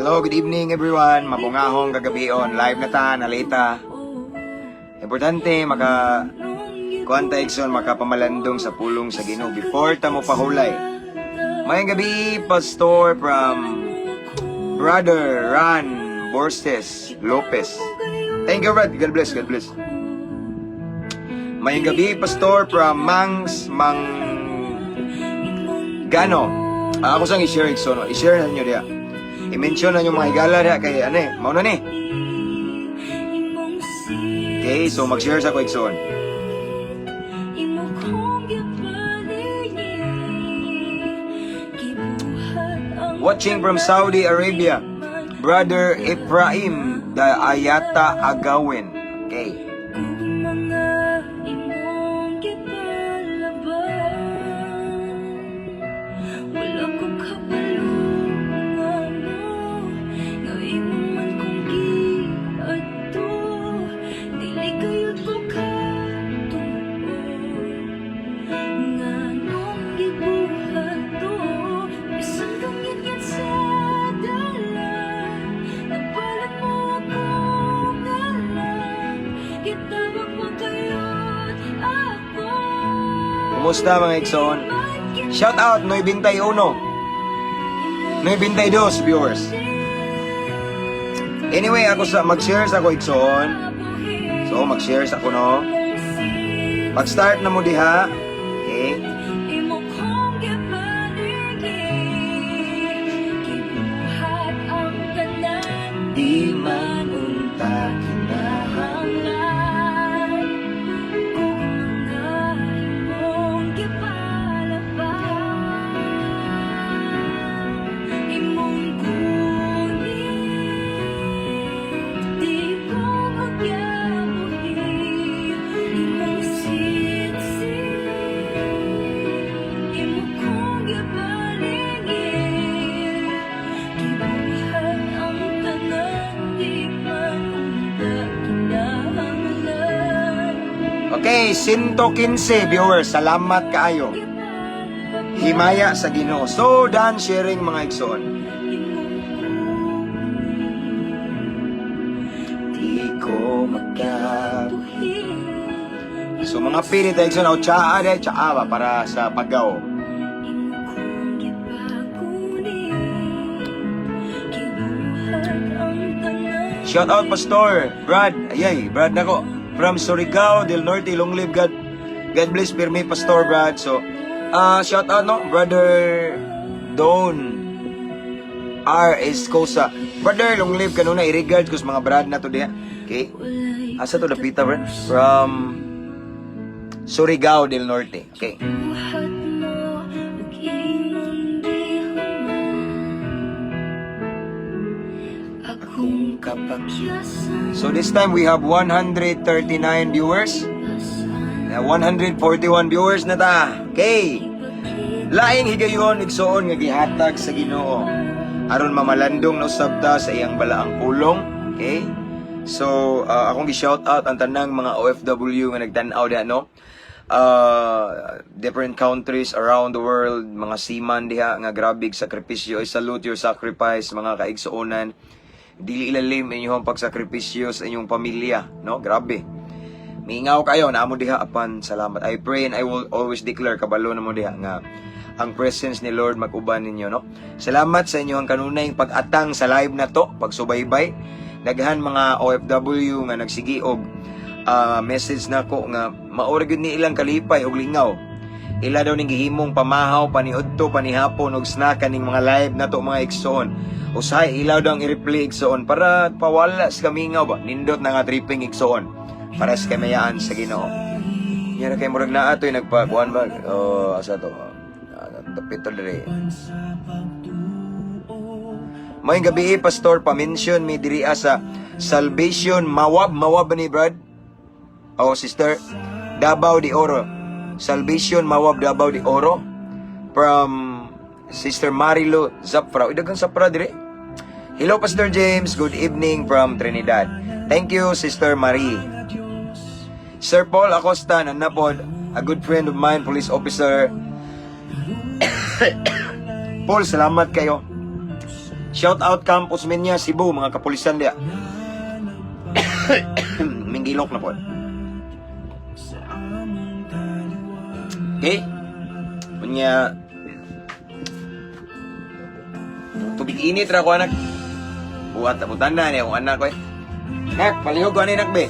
Hello, good evening everyone. Mabungahong gagabion. Live na ta, nalita. Importante kuanta ikson makapamalandong sa pulong sa Ginoo before ta mo pahulay. Mayang gabi, Pastor from Brother Ran Borses Lopez. Thank you, Brad. God bless, God bless. Mayang gabi, Pastor from Gano. Ako sang i-share ikson. I-share na nyo diya. I-mention na yung mga higala diya kay mauna ni. Okay, so mag-share sa ko ikson. Watching from Saudi Arabia, Brother Ephraim the Ayata Agawin. Okay. Kumusta mga Ikson? Shout out, Noy 21. Noy 22 viewers. Anyway, ako mag-share sa ko Ikson. So, mag-share sa ko no. Mag-start na mo diha. Okay. Di man unta kinahanglan. Okay, 115 viewers. Salamat kaayo. Himaya sa Ginoo. So, done sharing mga Ikson. Di ko magkabuhi. So, mga pilit Ikson. O, tsaa ba para sa paggaw. Shout out Pastor Brad. Ayay, Brad nako. From Surigao del Norte, long live God. God bless Pirmi Pastor Brad. So, shout out no, Brother Don R. Escosa. Brother, long live kanuna i-regard ko sa mga brad na to diya. Okay? Asa to napita, Brad? From Surigao del Norte. Okay. So this time we have 139 viewers. 141 viewers na ta. Okay. Laing higayon igsoon nga gihatag sa Ginoo aron mamalandong na usabta sa iyang balaang pulong. Okay? So akong gi-shout out ang tanang mga OFW nga nagtan-aw diha no. Different countries around the world, mga seaman diha nga grabig sakripisyo. I salute your sacrifice mga kaigsuonan. Dili ilalim inyong pagsakripisyo sa inyong pamilya, no? Grabe. Mingaw kayo na amo diha apan salamat. I pray and I will always declare kabalo na mo diha nga ang presence ni Lord mag-uban ninyo, no? Salamat sa inyong kanunay pag-atang sa live na to, pagsubaybay. Daghan mga OFW nga nagsigi og message nako nga maura gyud ni ilang kalipay og lingaw. Ila daw ning gihimong pamahaw paniudto panihapon og snack kaning mga live na to mga Ikson. Usahay ilaw daw ang i-replay Ikson para pawala sa kamingaw ba nindot na nga tripping Ikson para sa kamayaan sa Ginoo. Yan kay murag na atoy nagpakuan ba asa to tapito dire. May gabi Pastor pa-mention mi diri sa Salvation Mawab ni Brad. Oh sister Davao de Oro. Salvation Mawab Davao de Oro from Sister Marilo Zapra. Dagang Zapra dire. Hello Pastor James, good evening from Trinidad. Thank you Sister Marie. Sir Paul Acosta nanapod, a good friend of mine, police officer. Paul, salamat kayo. Shout out Campus Menya, Cebu, mga kapulisan dia. Minggilok na po. Okay? Kunya, tubig init ra ko anak. Buhat abutan na niya kung anak ko eh. Nak, palihog ko anak be.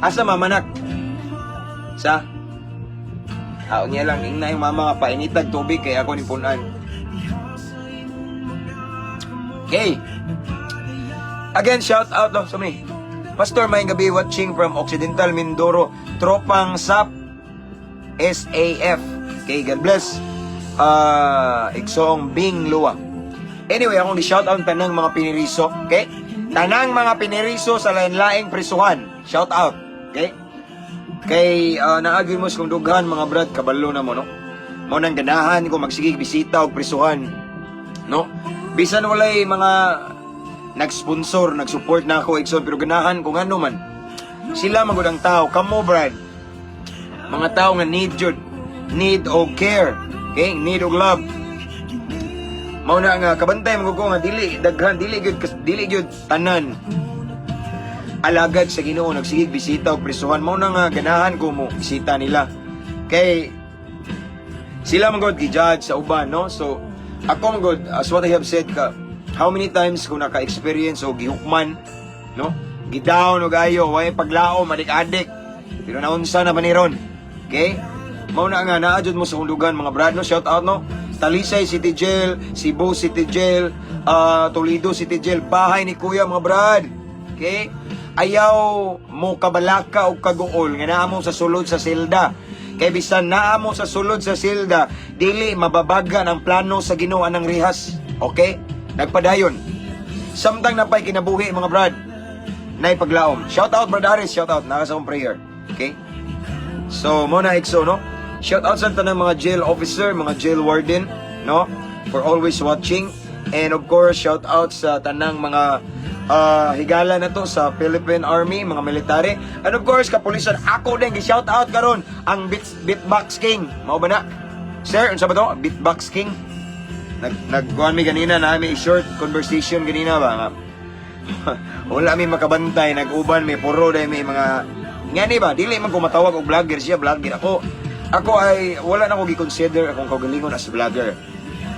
Asa mama nak? Sa? Niya lang, ingna yung mama nga painitag tubig kaya ako ni punan. Okay. Again, shout out no, so many. Pastor, may gabi watching from Occidental Mindoro, Tropang SAP SAF. Okay, God bless. Igsong Bing Lua. Anyway, akong di-shout out tanang mga piniriso. Okay? Tanang mga piniriso sa lain-laing prisuhan. Shout out. Okay? Kay naagin mo kung dughan mga brad, kabalo na mo, no? Mo nang ganahan ko magsigig bisita og prisuhan. No? Bisan walay mga nag-sponsor, nag-support na ako, Exxon, pero ganahan kung ano man. Sila magud ang tao, kamo brad. Mga tao nga need jud, need og care, okay? Need og love. Mao na nga kabantay mo ko nga dili daghan, dili gyud tanan. Alagad sa Ginoo nagsigig bisita og prisuhan, mao na nga ganahan ko mo bisita nila. Kay sila magud gi-judge sa uban, no? So ako magud, as what I have said ka, how many times ko naka-experience o gihukman, no? Gidown og ayo, way paglaom adik-adik. Pero naunsa na ba ni ron? Okay? Mao na nga naadjud mo sa hundugan mga brad, no? Shout out, no? Talisay City Jail, Cebu City Jail, Toledo City Jail, bahay ni Kuya mga brad. Okay? Ayaw mo kabalaka o kaguol nga naa mo sa sulod sa selda. Kay bisan naa mo sa sulod sa selda, dili mababagan ang plano sa Ginoo anang rihas. Okay? Nagpadayon. Samtang napay kinabuhi mga brad. Nay paglaom. Shout out Brad Aris, shout out naka sa prayer. Okay? So mo na Exo, no? Shout out sa tanang mga jail officer, mga jail warden, no? For always watching. And of course, shout out sa tanang mga higala na to sa Philippine Army, mga military. And of course, kapulisan, ako din gi-shout out karon ang Beatbox King. Mao ba na? Sir, unsa ba to? Beatbox King. Nagkuhan mi ganina na may short conversation ganina ba nga. Wala mi makabantay, nag-uban mi puro dai may mga ngani ba, dili man ko matawag og vlogger, siya vlogger ako ay wala na ko gi-consider akong kaugalingon as vlogger.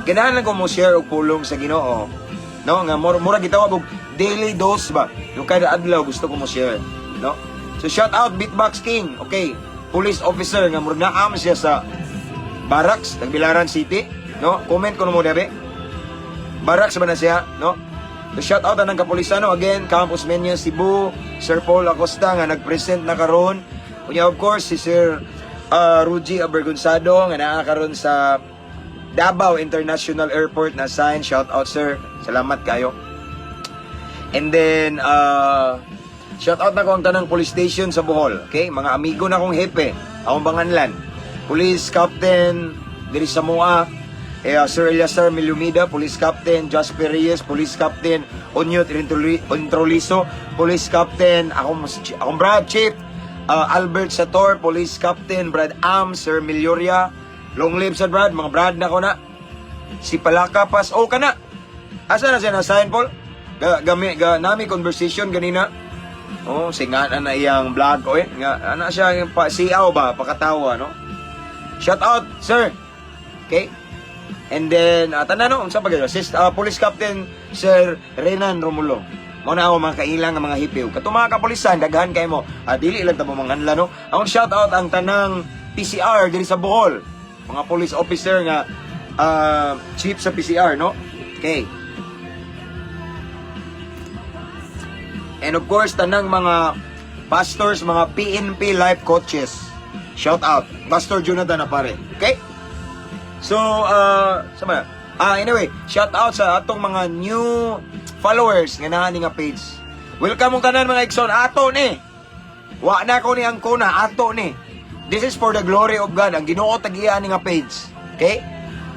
Ganahan lang ko mo share og pulong sa Ginoo, no? Nga mura gitawag og daily dose ba, yung kada adlaw gusto ko mo share, no? So shout out Beatbox King. Okay, police officer nga mura naam siya sa barracks Tagbilaran City, no? Comment ko mo dabe. Barracks ba na siya, no? So shout out ang kapulisano again, Campus Menya, Cebu, Sir Paul Acosta nga nag-present na karon. Kunya of course si Sir Ruji Abergonzado nga naa karon sa Davao International Airport na sign. Shout out sir, salamat kayo. And then shout out na ko ang tanang police station sa Bohol. Okay, mga amigo na kong hepe, akong banganlan, Police Captain diri sa Moa, Sir Eliasar Milumida, Police Captain Jasper Reyes, Police Captain Onyot Introliso, Police Captain akong Brad Chief Albert Sator, Police Captain Brad Am, Sir Milioria, long live sa Brad, mga Brad na ko na. Si Palaka Pas, ka na. Asa na siya na sign Paul? Nami conversation ganina. Singa na iyang vlog ko eh. Nga, ana siya pa siaw ba, pakatawa, no? Shout out, sir. Okay? And then, tanan no, unsa pa gyud? Police Captain Sir Renan Romulo. Mo na ako mga kailang nga mga hipiw. Kato mga kapulisan, daghan kay mo. Dili lang tamo manganla, no? Akong shout out ang tanang PCR diri sa Bohol. Mga police officer nga chief sa PCR, no? Okay. And of course, tanang mga pastors, mga PNP life coaches. Shout out. Pastor Jonathan na pare. Okay? So, sama anyway, shout out sa atong mga new followers nga nani nga page. Welcome mong tanan mga Exxon. Ato ni. Wa na ko ni ang kuna, ato ni. This is for the glory of God. Ang Ginoo tagiya ni nga page. Okay?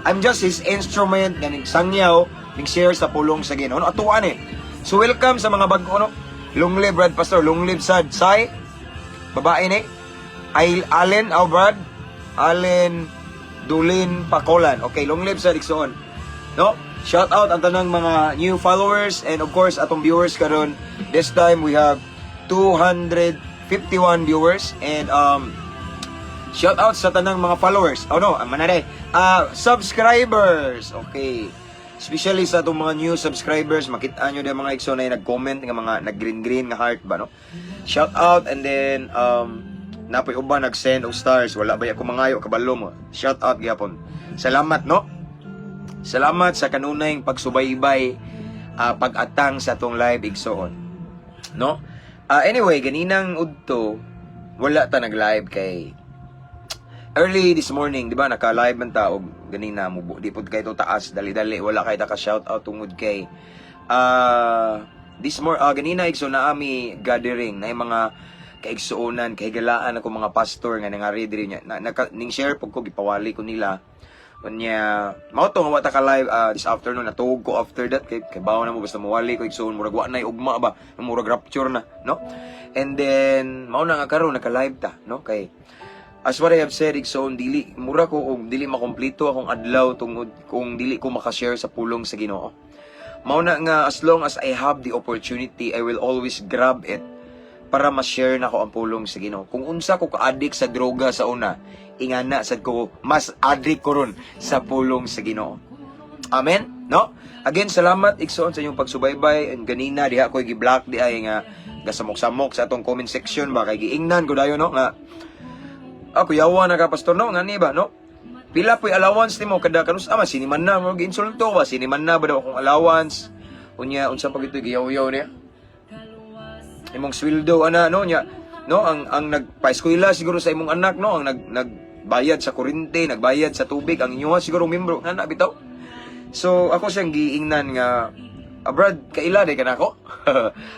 I'm just his instrument nga ning sangyaw, ning share sa pulong sa Ginoo. Atuan ni. So welcome sa mga bag-o, no? Long live Brad Pastor, long live sad Sai. Babae ni. Allen Brad. Allen Dulin Pakolan. Okay, long live sa Dixon. No? Shout out ang tanang mga new followers and of course atong viewers karon. This time we have 251 viewers and shout out sa tanang mga followers. Oh no, manare. Subscribers. Okay. Especially sa itong mga new subscribers, makita nyo din mga igsoon na nag-comment nga mga nag-green-green nga heart ba, no? Shout out and then napoy uba nag-send og stars, wala ba ako mangayo kabalo mo. Shout out gyapon. Salamat, no? Salamat sa kanunayng pagsubaybay pag-atang sa atong live igsoon. No? Anyway, ganinang udto wala ta nag-live kay early this morning, di ba, naka-live man ta og ganina mo di pud kay to taas dali-dali wala kay ta ka shout out tungod kay ganina igsoon na ami gathering na mga kaigsuonan kay galaan ako mga pastor nga nangari diri nya ning share pug ko gipawali ko nila unya mao to nga wa ta ka live this afternoon natugog ko after that kay bawo na mo basta mawali ko igsoon murag wa nay ugma ba murag rapture na, no? And then mao na nga karon naka-live ta, no? Kay as what I have said, igsoon, dili, mura ko kung dili makompleto akong adlaw tungod kung dili ko makashare sa pulong sa Ginoo. Mauna nga, as long as I have the opportunity, I will always grab it para ma-share na ko ang pulong sa Ginoo. Kung unsa ko ka-addict sa droga sa una, ingana sad ko mas addict ko ron sa pulong sa Ginoo. Amen? No? Again, salamat igsoon sa inyong pagsubaybay. And ganina diha ko gi-block di ay nga gasamok-samok sa atong comment section ba kay giingnan ko dayon, no? Nga ako yawa na ka pastor, no? Ngani ba, no? Pila po'y allowance nimo kada kanus ama siniman na mo ginsulto ba siniman na ba daw akong allowance unya unsa pag ito giyaw-yaw niya imong sweldo ana, no nya, no? Ang nagpa-eskwela siguro sa imong anak, no? Ang nagbayad sa kuryente, nagbayad sa tubig, ang inyo siguro membro ana bitaw. So ako siyang giingnan nga Brad, kaila day ka na ako?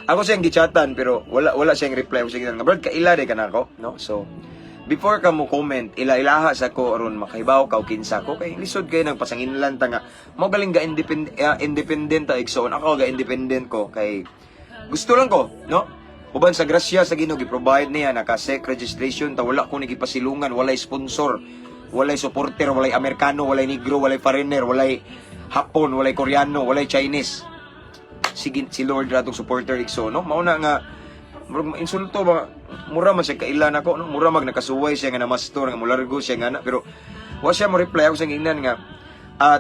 Ako siyang gichatan pero wala siyang reply. Ako siyang nga, Brad, kaila day ka na ako? No? So before ka mo comment, ila-ilaha sa ko aron makahibaw ka o kinsa ko kay lisod kay nang pasanginlan ta nga mo galing ga independent ta igsoon ako ga independent ko kay gusto lang ko, no? Uban sa grasya sa Ginoo gi-provide niya naka-SEC registration ta wala ko ni gipasilungan, walay sponsor, walay supporter, walay Amerikano, walay negro, walay foreigner, walay Hapon, walay Koreano, walay Chinese. Sige si Lord ratong supporter igsoon, no? Mauna nga insulto ba mura man siya kailan ako, no? Mura mag nakasuway siya nga na mastor nga mulargo siya nga na pero wa siya mo reply ako sa ingnan nga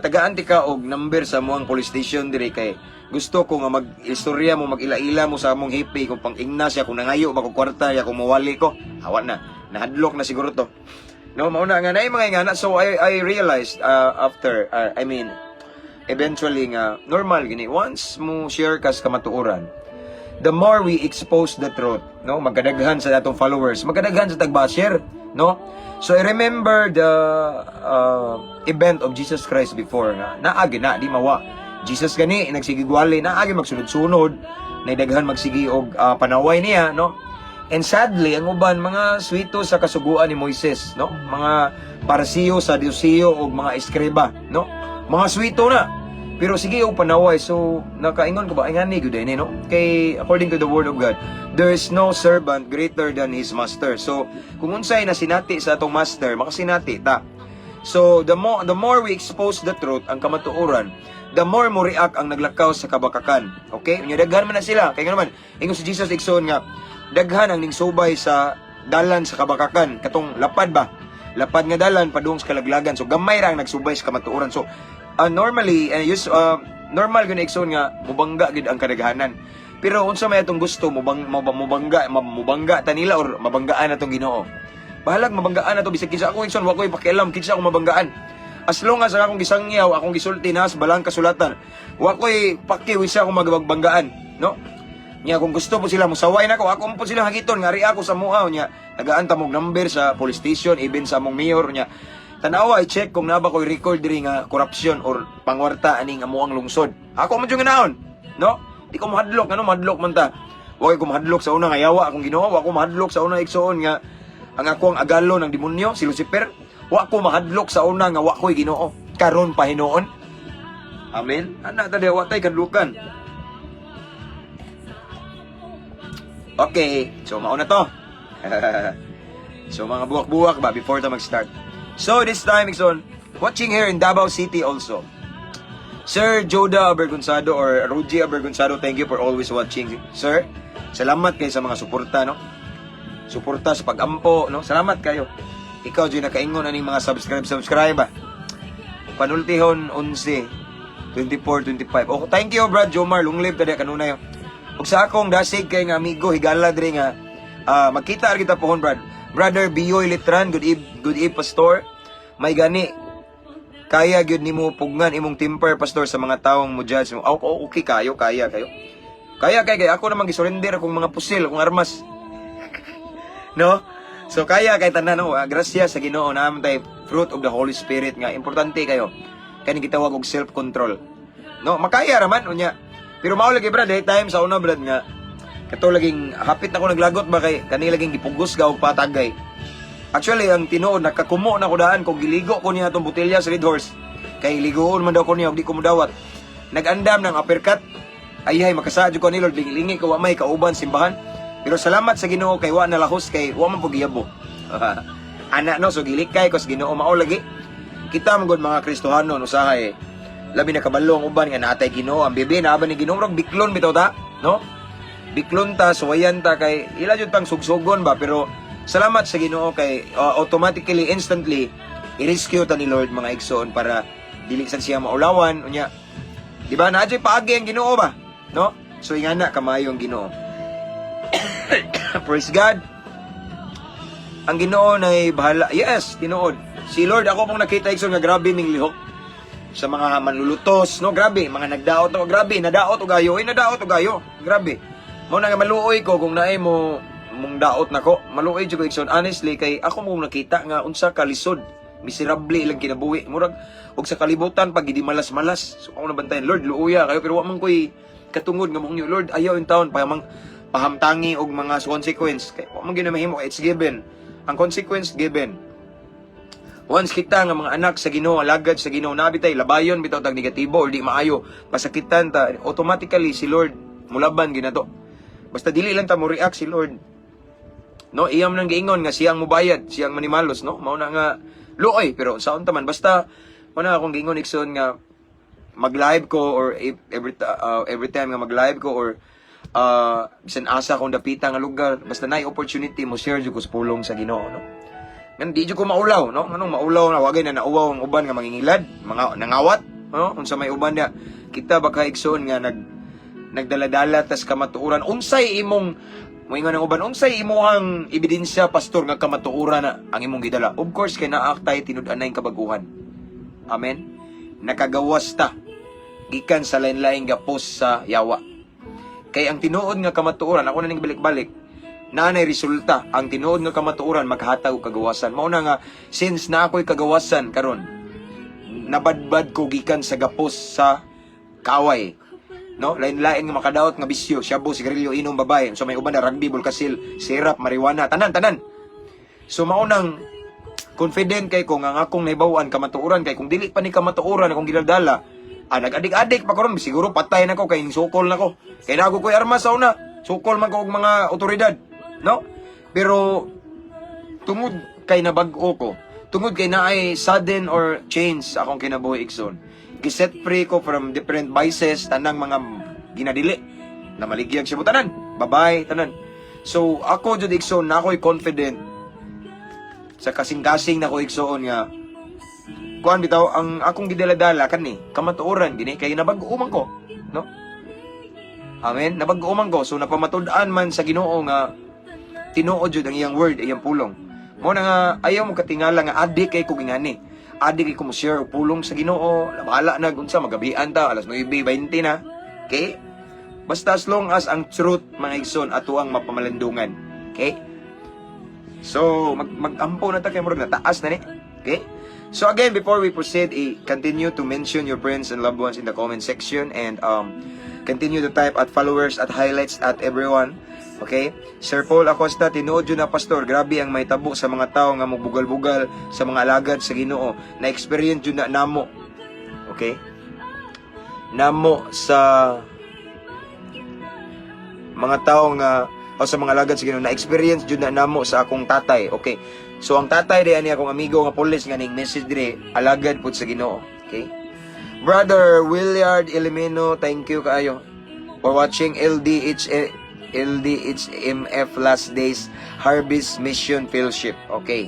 tagaan ti ka og number sa moang police station dire kay gusto ko nga mag-istorya mo mag-ila-ila mo sa among hippie kung pang ingna siya kung nangayo ba ko kwarta ya kung mawali ko hawa na nahadlok na siguro to, no? Mauna nga na mga ingana. So I realized after eventually nga normal gini once mo share kas kamatuoran the more we expose the truth, no? Magkadaghan sa atong followers, magkadaghan sa tag-share, no? So I remember the event of Jesus Christ before nga naagi na di mawa Jesus gani nagsigigwali naagi magsunod-sunod naidaghan magsigi og panaway niya, no? And sadly ang uban mga swito sa kasuguan ni Moises, no? Mga parasiyo, sadusiyo og mga eskriba, no? Mga swito na pero sige og panaway. So nakaingon ko ba ingani gyud ni, no? Kay according to the word of God there is no servant greater than his master. So kung unsay na sinati sa atong master makasinati ta. So the more we expose the truth ang kamatuoran, the more mo react ang naglakaw sa kabakakan. Okay? Unya daghan man na sila. Kay naman ingon si Jesus igsoon nga daghan ang ningsubay sa dalan sa kabakakan katong lapad ba? Lapad nga dalan padung sa kalaglagan. So gamay ra ang nagsubay sa kamatuoran. So normally normal gyud igsoon nga mubangga gid ang kadaghanan. Pero unsa may atong gusto mubangga ta nila or mabanggaan atong Ginoo. Bahalag mabanggaan na to bisag kinsa ako igsoon wa ko'y pakialam kinsa akong mabanggaan. As long as akong gisangyaw, akong gisulti nas balang kasulatan, wa ko'y pakiw isa akong magbanggaan, no? Nya kung gusto po sila musaway nako, ako po sila hagiton nga ari ako sa muaw nya. Tagaan ta mog number sa police station even sa among mayor nya. Tanawa i-check kung naba ko'y record diri nga corruption or pangwarta aning amuang lungsod. Ako man jud ganaon, no? Di ko mahadlok, ano mahadlok man ta. Wa ko mahadlok sa una nga yawa akong Ginoo, wa ko mahadlok sa una igsoon nga ang ako ang agalo ng demonyo, si Lucifer. Wa ko mahadlok sa una nga wa ko'y Ginoo. Karon pa hinuon. Amen. Ana ta wa tay kadlukan. Okay, so mauna to. So mga buwak-buwak ba before ta mag-start. So this time, Ikson, watching here in Davao City also. Sir Joda Abergonzado or Ruji Abergonzado, thank you for always watching. Sir, salamat kayo sa mga suporta, no? Suporta sa pag-ampo, no? Salamat kayo. Ikaw, Joy, nakaingon aning mga subscribe, ah. Panultihon, 11, 24, 25. Oh, thank you, Brad Jomar. Long live tadi kanunay. Ug sa akong dasig kay nga amigo, higala diri nga, magkita ra kita pohon, Brad. Brother Bioy Litran, good eve, Pastor. May gani, kaya gyud nimo pugnan imong temper, Pastor, sa mga taong mo judge mo. Oh, okay kayo. Kaya ako namang gisurrender akong mga pusil, akong armas. No? So kaya kay tanan, no? Grasya sa Ginoo na tay fruit of the Holy Spirit nga importante kayo. Kani gitawag og self-control. No, makaya ra man unya. Pero mao lagi, Brad, time sa una, Brad, nga kato laging hapit na ko naglagot ba kay kani laging gipugos ga og patagay. Actually, ang tinuod, nakakumo na ko daan kung giligo ko niya itong botelya sa Red Horse. Kay ligoon man daw ko niya, di ko mudawat. Nag-andam ng uppercut. Ay, makasadyo ko ni Lord, lingi ko, may kauban, simbahan. Pero salamat sa Ginoo kay wa nalahos kay wa man pagiyabo. Anak, no, so gilikay ko sa Ginoo, mao lagi. Kita magod mga Kristohano, usahay, labi na kabalo ang uban nga natay Ginoo. Ang bibi, naaban ni Ginoo, biklon bitaw ta, no? Biklon ta, suwayan ta, kay ila jud tang sugsugon ba, pero salamat sa Ginoo kay automatically, instantly, i-rescue ta ni Lord mga igsoon para dili sad siya maulawan. Unya, di ba, naadyo'y paagi ang Ginoo ba? No? So, ingana, kamayo ang Ginoo. Praise God. Ang Ginoo na'y bahala. Yes, tinuod. Si Lord, ako pong nakita igsoon nga grabe ming lihok sa mga manlulutos, no? Grabe, mga nagdaot o grabe, nadaot o gayo. Nadaot o gayo. Grabe. Mo na nga maluoy ko kung naay mo mong daot nako, maluoy jud ko igsoon honestly kay ako mong nakita nga unsa ka lisod, miserable ilang kinabuhi, murag og sa kalibutan pag gidi malas-malas. So ako nabantayan, Lord, luuya kayo pero wa man koy katungod nga mong Lord, ayaw in taon pahamtangi og mga consequence kay wa man gyud mahimo, it's given. Ang consequence given. Once kita nga mga anak sa Ginoo, alagad sa Ginoo, nabitay labayon bitaw tag negatibo or di maayo, pasakitan ta, automatically si Lord mulaban ginato. Basta dili lang ta mo react si Lord. No, iyam nang giingon nga siyang mubayad, siyang manimalos, no? Mao na nga luoy, pero saon ta man basta mo na akong giingon ikson nga mag-live ko or every time nga mag-live ko or bisan asa kung dapita nga lugar, basta naay opportunity mo share jud ko sa pulong sa Ginoo, no? Ngan di jud ko maulaw, no? Anong maulaw na wagay na nauwaw ang uban nga mangingilad, mga nangawat, no? Unsa may uban na kita baka igsoon nga nagdaladala tas kamatuuran, unsay imong moingon ang uban, unsay imong ebidensya, pastor, nga kamatuuran na ang imong gidala? Of course kay naaktay tinud-an na yung kabaguhan. Amen. Nakagawas ta gikan sa lain-laing gapos sa yawa. Kay ang tinuod nga kamatuuran, ako na ning balik-balik, nanay resulta. Ang tinuod nga kamatuuran maghatag og kagawasan. Mao na nga since na ako'y kagawasan karon, nabadbad ko gikan sa gapos sa kaway. No, lain-lain nga makadaot nga bisyo, shabu, sigarilyo, inom, babae. So may uban na rugby, bulkasil, sirap, marijuana, tanan. So maunang confident kay ko nga akong naibawan kamatuuran kay kung dili pa ni kamatuuran akong gidaldala, nag-adik-adik pa karon siguro patay na ko kay sukol na ko. Kay nago ko'y armas sa una. Sukol man ko og mga otoridad, no? Pero tungod kay nabag-o ko, tungod kay naay sudden or change akong kinabuhi ikson, giset free ko from different vices, tanang mga ginadili na maligyag siya mo tanan, babay, tanan. So ako jud ikson na ako'y confident sa kasing-kasing na ko ikson nga kuan bitaw ang akong gidala-dala kani kamatuoran gini kay nabag-uman ko, no? Amen, nabag-uman ko. So napamatud-an man sa Ginoo nga tinuod jud ang iyang word, iyang pulong. Mo na nga ayaw mo katingala nga adik kay ko gingani. Adik ko mo share pulong sa Ginoo, bahala na unsa magabian ta alas 9:20 na. Okay? Basta as long as ang truth mga igsoon ato ang mapamalandungan. Okay? So mag-ampo na ta kay murag na taas na ni. Okay? So again, before we proceed, continue to mention your friends and loved ones in the comment section and continue to type at followers at highlights at everyone. Okay? Sir Paul Acosta, tinuod yun na pastor, grabe ang may tabo sa mga tao nga magbugal-bugal sa mga alagad sa Ginoo. Na-experience yun na namo. Okay? Namo sa mga tao nga o sa mga alagad sa Ginoo. Na-experience yun na namo sa akong tatay. Okay? So ang tatay diyan niya akong amigo nga pulis nga ning message dire alagad pud sa Ginoo. Okay? Brother Willard Elimino, thank you kaayo for watching LDHMF Last Days Harvest Mission Fellowship. Okay.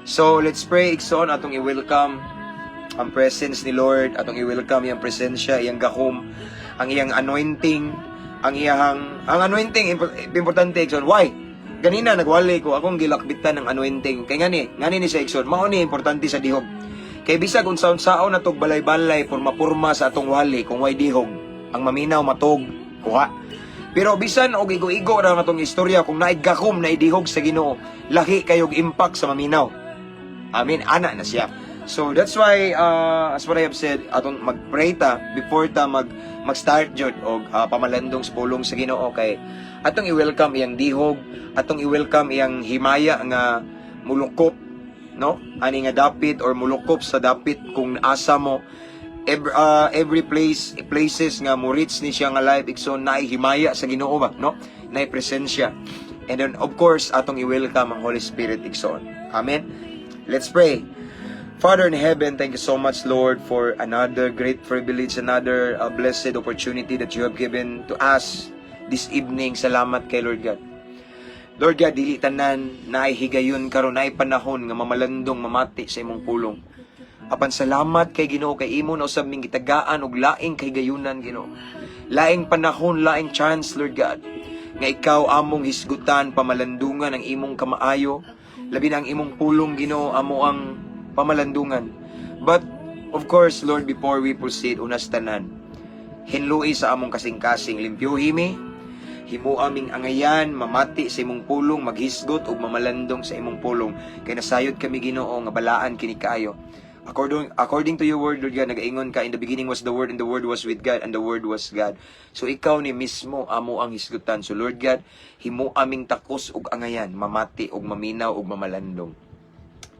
So, let's pray. Ikson, atong i-welcome ang presence ni Lord, atong i-welcome yung presensya, iyang gahom, ang iyang anointing, ang anointing, importante, Ikson. Why? Ganina, nagwali ko, akong gilakbitan ng anointing. Kaya ngani ni sa Ikson, mao ni importante sa dihog. Kay bisag kung saon-saon na tog balay-balay, purma-purma sa atong wali, kung way dihog, ang maminaw, matog, kuha. Pero bisan og igo-igo ra natong istorya, kung naay gahom, naay dihog sa Ginoo, lahi kayog impact sa maminaw. Amen, ana na siya. So that's why as what I have said, atong mag-pray ta before ta mag-start jud og pamalandong sa pulong sa Ginoo, kay atong i-welcome iyang dihog, atong i-welcome iyang himaya nga mulukop, no? Ani nga dapit or mulukop sa dapit kung asa mo every places nga mo reach ni siya nga life, ikson naay himaya sa Ginoo ba, no? Naay presensya. And then of course atong i-welcome ang Holy Spirit, ikson. Amen. Let's pray. Father in heaven, thank you so much, Lord, for another great privilege, another blessed opportunity that you have given to us this evening. Salamat kay Lord God. Lord God, dili tanan naay higayon karon, naay panahon nga mamalandong mamati sa imong pulong. Apan salamat kay Ginoo, kay imo na usab ming gitagaan og laing kay gayunan, Ginoo. Laing panahon, laing chance, Lord God, nga ikaw among hisgutan, pamalandungan ang imong kamaayo, labi na ang imong pulong, Ginoo, amo ang pamalandungan. But of course, Lord, before we proceed, unas tanan, hinlui sa among kasing-kasing, limpyuhi mi, himo aming angayan, mamati sa imong pulong, maghisgot ug mamalandong sa imong pulong, kay nasayod kami, Ginoo, nga balaan kini kaayo. According to your word, Lord God, nagaingon ka, in the beginning was the word, and the word was with God, and the word was God. So ikaw ni mismo amo ang hisgutan. So Lord God, himo aming takos ug angayan, mamati ug maminaw ug mamalandong.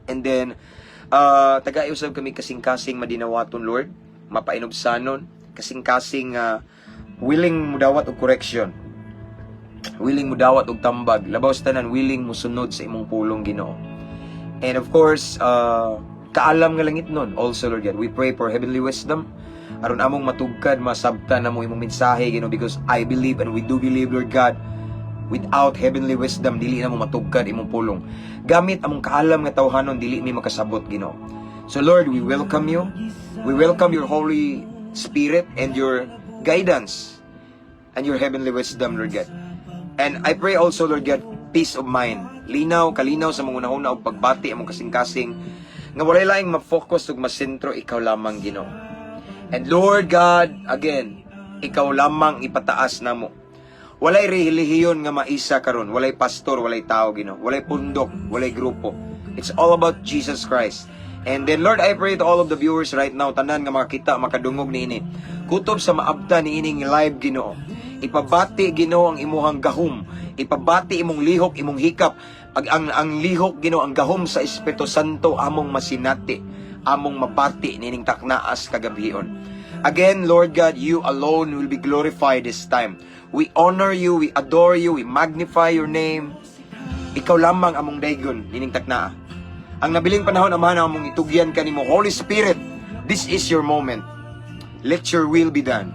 And then taga-usab kami kasing-kasing madinawaton, Lord, mapainobsanon, kasing-kasing willing mudawat og correction, willing mudawat og tambag, labaw sa tanan willing musunod sa imong pulong, Ginoo. And of course, kaalam nga langit nun also, Lord God, we pray for heavenly wisdom aron among matugkad, masabtan na mo imong mensahe, Ginoo, because I believe and we do believe, Lord God, without heavenly wisdom dili na mo matugkad imong pulong. Gamit among kaalam nga tawhanon dili mi makasabot, Ginoo. So Lord, we welcome you. We welcome your Holy Spirit and your guidance and your heavenly wisdom, Lord God. And I pray also, Lord God, peace of mind. Linaw, kalinaw sa mga una-una og pagbati among kasing-kasing nga walay laing ma-focus ug masentro ikaw lamang, Ginoo. And Lord God, again, ikaw lamang ipataas namo. Walay relihiyon nga maisa karon, walay pastor, walay tao, Ginoo, walay pundok, walay grupo. It's all about Jesus Christ. And then Lord, I pray to all of the viewers right now, tanan nga makakita, makadungog niini, kutob sa maabda niining live, Ginoo. Ipabati, Ginoo, ang imuhang gahom, ipabati imong lihok, imong hikap, ang lihok, Ginoo, ang gahom sa Espiritu Santo among masinati, among mabati nining taknaas kagabhion. Again, Lord God, you alone will be glorified this time. We honor you, we adore you, we magnify your name. Ikaw lamang among daygon nining taknaa. Ang nabiling panahon, Amahan, among itugyan kanimo. Holy Spirit, this is your moment. Let your will be done.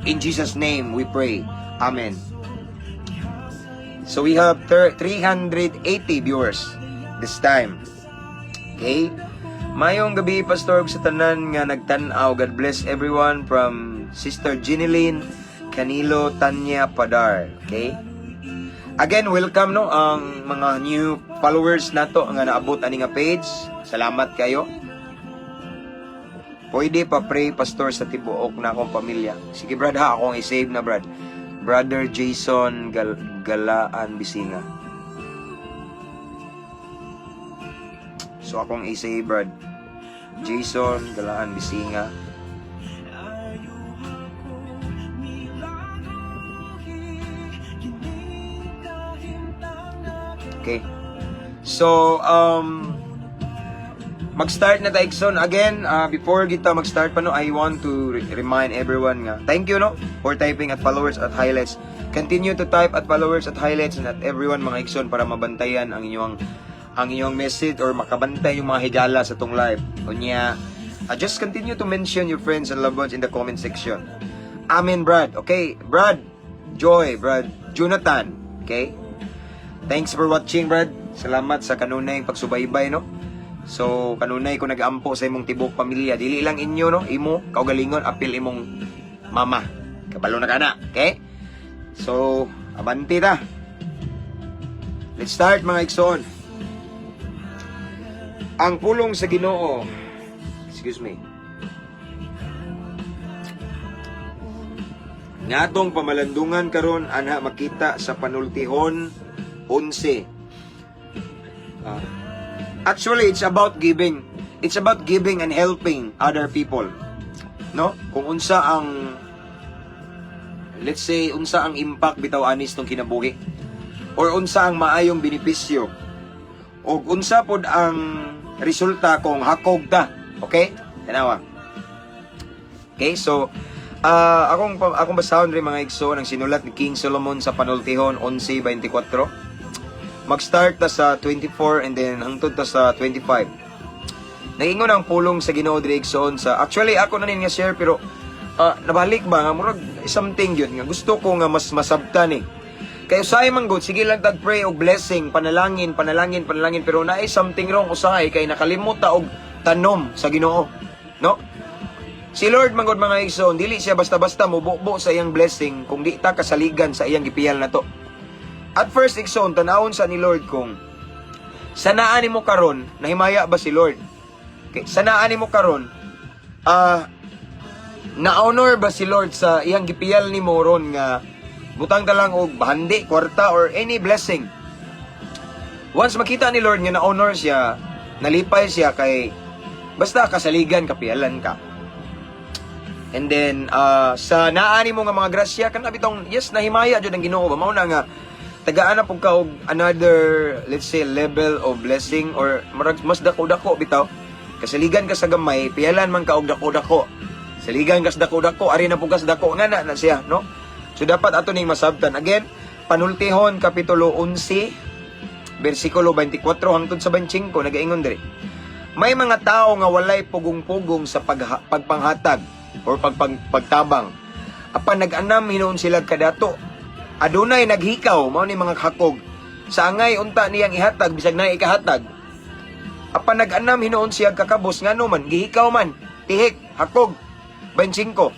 In Jesus' name we pray. Amen. So we have 380 viewers this time. Okay? Mayong gabi, Pastor, sa tanan nga nagtanaw. God bless everyone from Sister Ginilyn Canilo Tanya Padar. Okay? Again, welcome no ang mga new followers nato nga naabot ani nga page. Salamat kayo. Pwede pa pray, Pastor, sa tibuok na akong pamilya. Sige, Brad, ha, akong i-save na, Brad. Brother Jason Galaan Bisinga. So akong i-save, Brad. Jason Galaan Bisinga. Okay. So, mag-start na tayo, Ikson. Again, before kita mag-start pa, no, I want to remind everyone nga, thank you, no, for typing at followers at highlights. Continue to type at followers at highlights and at everyone, mga Ikson, para mabantayan ang inyong message or makabantay yung mga higala sa tong live. Kunya, Just continue to mention your friends and loved ones in the comment section. Amen, Brad. Okay, Brad Joy, Brad Jonathan. Okay? Thanks for watching, Brad. Salamat sa kanunay pagsubaybay, no? So, kanunay ko nag-ampo sa imong tibok pamilya. Dili lang inyo, no? Imo, kaugalingon, apil imong mama. Kabalo na ka na. Okay? So, abanti ta. Let's start, mga igsoon. Ang pulong sa Ginoo. Excuse me. Ngatong pamalandungan karon anha makita sa panultihon 11. Actually, it's about giving. It's about giving and helping other people. No? Kung unsa ang, let's say, unsa ang impact bitaw anis tong kinabuhi. Or unsa ang maayong benepisyo. O unsa pod ang resulta kung hakog ta. Okay? Tanawa. Okay, so, akong basahon rin mga igso ng sinulat ni King Solomon sa Panultihon 11:24. Mag-start ta sa 24 and then hangtod ta sa 25. Nagingon ang pulong sa Ginoo diri igsoon sa, actually ako na nin nga share pero nabalik ba nga murag something yun nga gusto ko nga mas masabtan eh. Kaya usay man good, sige lang tag pray og blessing, panalangin pero naay something wrong usahay kay nakalimot ta og tanom sa Ginoo, no? Si Lord man good mga igsoon, dili siya basta-basta mububo sa iyang blessing kung di ta kasaligan sa iyang gipiyal na to. At first, igsoon, tanawon sa ni Lord kung sanaan mo karon, nahimaya ba si Lord? Okay, sanaan mo karon, na-honor ba si Lord sa iyang gipiyal ni mo ron nga butang ka lang og bahandi, kwarta, or any blessing? Once makita ni Lord nga na-honor siya, nalipay siya kay basta kasaligan, kapiyalan ka. And then, sa naani mo nga mga grasya, kan bitong, yes, nahimaya dyan ang Ginoo ba? Mao na nga, tagaan na po ka og another, let's say, level of blessing or mas dako-dako bitaw. Kasaligan ka sa gamay, piyalan man ka og dako-dako. Saligan ka sa dako-dako, ari na po ka sa dako nga na siya, no? So dapat ato ning masabtan. Again, Panultihon kapitulo 11 bersikulo 24 hangtod sa 25 nagaingon diri. May mga tao nga walay pugong-pugong sa pagpanghatag or pagtabang. Apan nag-anam hinuon sila kadato. Adunay naghikaw, mao ni mga hakog. Sa angay unta niyang ihatag bisag na ikahatag. Apan nag-anam hinuon siya kakabos ngano man gihikaw man, tihik, hakog. 25.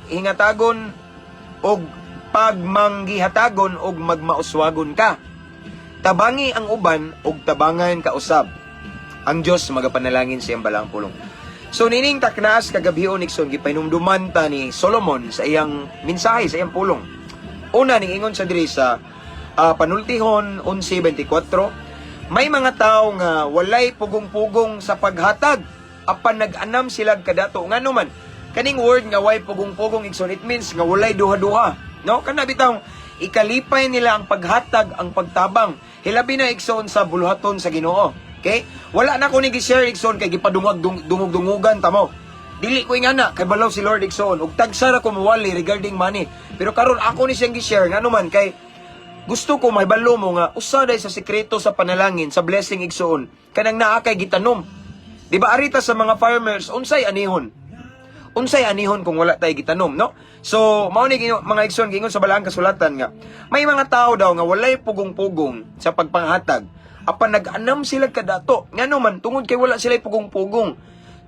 Hingatagon og pagmanggihatagon og magmauswagon ka. Tabangi ang uban og tabangan ka usab. Ang Dios magapanalangin siyang balang pulong. So nining taknaas kagabion Nixon gipainumduman ta ni Solomon sa iyang mensahe sa iyang pulong. Una ning ingon sa diri sa Panultihon 11:24, may mga tao nga walay pugong-pugong sa paghatag apan nag-anam sila kadato ngano man. Kaning word nga way pugong-pugong Nixon, it means nga walay duha-duha, no? Kana bitaw ikalipay nila ang paghatag, ang pagtabang. Hilabi na Nixon sa buluhaton sa Ginoo. Okay? Wala na ko ni gi-share Igsoon kay gipadungog-dungugan tamo. Dili ko ingana kay balaw si Lord Igsoon ug tagsa ra ko mawali regarding money. Pero karon ako ni siyang gi-share ngano man kay gusto ko mahibalo mo nga usa day sa sekreto sa panalangin sa blessing Igsoon kanang naa kay gitanom. Di ba arita sa mga farmers unsay anihon? Unsay anihon kung wala tay gitanom, no? So mao ni mga Igsoon gingon sa balaang kasulatan nga may mga tao daw nga walay pugong-pugong sa pagpanghatag. Apan nag-anam sila kadato. Ngano man, tungod kay wala sila pugong-pugong.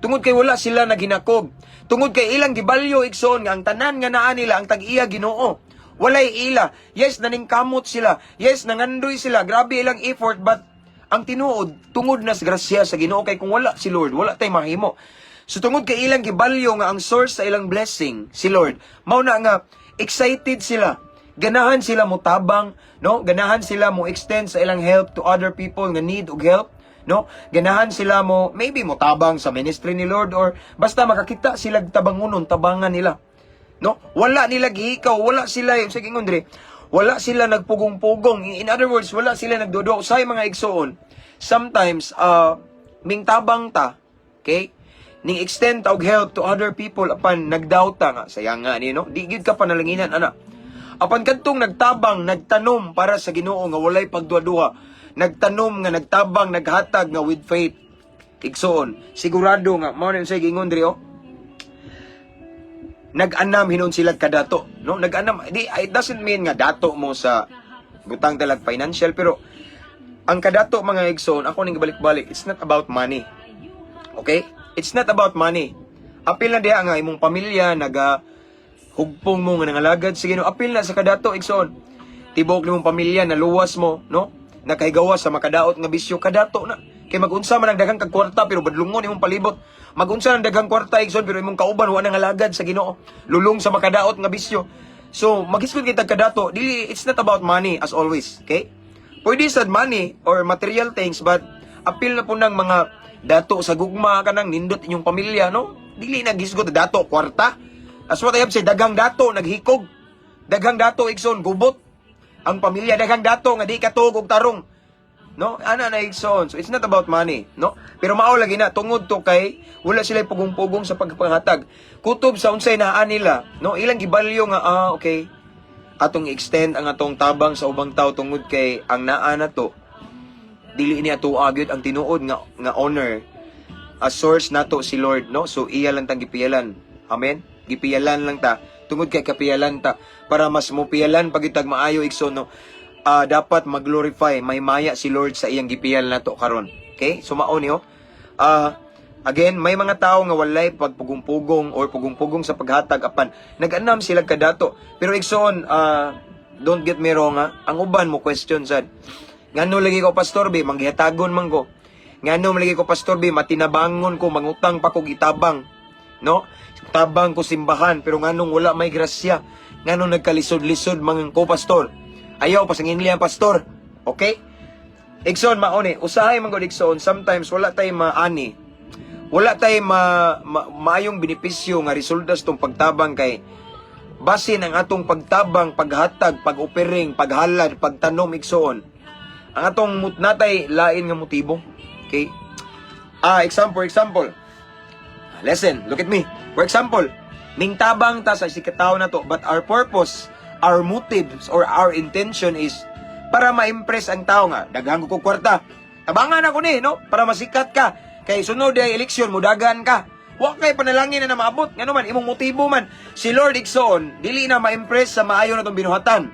Tungod kay wala sila naginakog. Tungod kay ilang gibalyo Igsoon nga ang tanan nga naa nila ang tag-iya Ginoo. Walay ila. Yes, naningkamot sila. Yes, nangandoy sila. Grabe ilang effort but ang tinuod, tungod na sa grasya sa Ginoo kay kung wala si Lord, wala tay mahimo. So tungod kay ilang gibalyo nga ang source sa ilang blessing, si Lord, mao na nga excited sila. Ganahan sila mo tabang, no? Ganahan sila mo extend sa ilang help to other people nga need og help, no? Ganahan sila mo maybe mo tabang sa ministry ni Lord or basta makakita sila tabangunon, tabangan nila. No? Wala nila gihikaw, wala sila sige ngondre. Wala sila nagpugong-pugong. In other words, wala sila nagdodo sa mga igsoon. Sometimes mingtabang ta, okay? Ning extend og help to other people apan nagdoubt ta nga sayang nga ni no? Di gyud ka panalanginan ana. Apan kadtong nagtabang, nagtanom para sa Ginoo nga walay pagduha-duha. Nagtanom nga nagtabang, naghatag nga with faith. igsoon, sigurado nga mao na say gingon diri nag-anam hinon sila kadato, no? Nag-anam, it doesn't mean nga dato mo sa butang talag financial, pero ang kadato mga igsoon, ako ning balik-balik, it's not about money. Okay? It's not about money. Apil na diha nga imong pamilya hugpong mo nga nangalagad sige no, apil na sa kadato igsoon. Tibok nimong pamilya naluwas mo, no? Nakahigawas sa makadaot nga bisyo, kadato na. Kay magunsa man ang daghang kag kwarta pero badlungon imong palibot. Magunsa ang daghang kwarta igsoon pero imong kauban wa nang alagad sa Ginoo. Lulong sa makadaot nga bisyo. So, magisgon kita kadato, dili it's not about money as always, okay? Pwede sad money or material things but apil na po ng mga dato sa gugma kanang nindot inyong pamilya, no? Dili na gisgot dato kwarta. As what I have said, daghang dato naghikog. Daghang dato igsoon gubot. Ang pamilya daghang dato nga di katug og tarong. No? Ana na igsoon. So it's not about money, no? Pero mao lagi na tungod to kay wala sila pugong-pugong sa pagpanghatag. Kutob sa unsay naa nila, no? Ilang gibalyo nga okay. Atong extend ang atong tabang sa ubang tao tungod kay ang naa na to dili ni ato agyod ang tinuod nga honor. A source nato si Lord, no? So iya lang tang gipiyalan. Amen. Gipiyalan lang ta tungod kay kapiyalan ta para mas mupiyalan pagitag maayo igsoon, no? Dapat mag-glorify, may maya si Lord sa iyang gipiyal na to karon. Okay? So mao niyo. Again, may mga tao nga walay pagpugong-pugong or pugong-pugong sa paghatag apan nag-anam sila kadato. Pero igsoon, don't get me wrong ha. Ang uban mo question sad. Ngano lagi ko pastor bi manghihatagon man ko. Ngano lagi ko pastor bi matinabangon ko mangutang pa ko gitabang. No? Tabang ko simbahan pero nganong wala may grasya. Nganong nagkalisod-lisod mga ko pastor. Ayaw pasangin liyan pastor. Okay? Igsoon mauni, usahay man gud igsoon, sometimes wala tay maani. Wala tay maayong benepisyo nga resulta sa tong pagtabang kay basin ang atong pagtabang, paghatag, pag-opering, paghalad, pagtanom igsoon. Ang atong natay lain nga motibo. Okay? Example. Listen, look at me. For example, mingtabang ta sa sikataw na to, but our purpose, our motives or our intention is para ma-impress ang tao nga daghang ko kwarta. Tabangan ako ni, no? Para masikat ka. Kay sunod ay eleksyon mo dagan ka. Wa kay panalangin na maabot. Ngano man imong motibo man. Si Lord igsoon dili na ma-impress sa maayo na tong binuhatan.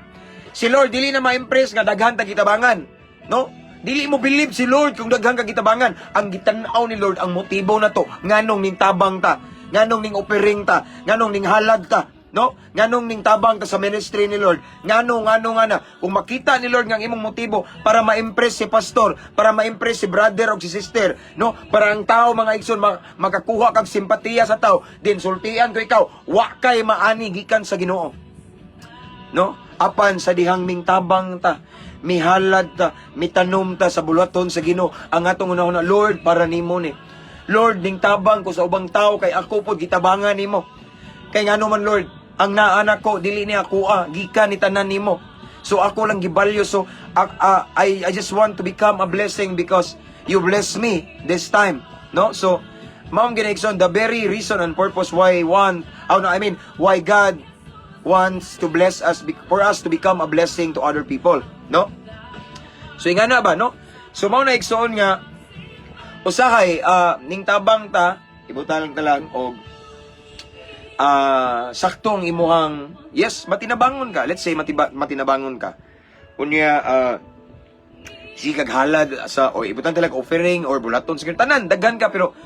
Si Lord dili na ma-impress nga daghan ta kitabangan, no? Dili mo believe si Lord kung daghan ka kitabangan. Ang gitan-aw ni Lord ang motibo na to. Nganong ning tabang ta, nganong ning opering ta, nganong ning halad ta, no? Nganong ning tabang ta sa ministry ni Lord. Ngano na. Kung makita ni Lord nga ang imong motibo para ma-impress si pastor, para ma-impress si brother o si sister, no? Para ang tao mga igsoon makakuha kag simpatiya sa tao, din sultian ko ikaw, wa kay maani gikan sa Ginoo. No? Apan sa dihang ming tabang ta, mihalad ta, mitanom ta sa bulaton sa Ginoo, ang atong una Lord para nimo ni. Lord ning tabang ko sa ubang tao kay ako pod gitabangan nimo. Kay ngano man Lord, ang naanak ko dili ni ako gikan ni tanan nimo. So ako lang gibalyo. So I just want to become a blessing because you bless me this time, no? So mao ginigson the very reason and purpose why God wants to bless us for us to become a blessing to other people, no? So ingana ba, no? So mao na igsoon nga usahay ning tabang ta ibutan lang og saktong imuhang yes, matinabangon ka. Let's say matinabangon ka. Unya sige kag halad sa o ibutan talag offering or bulaton sige tanan daghan ka pero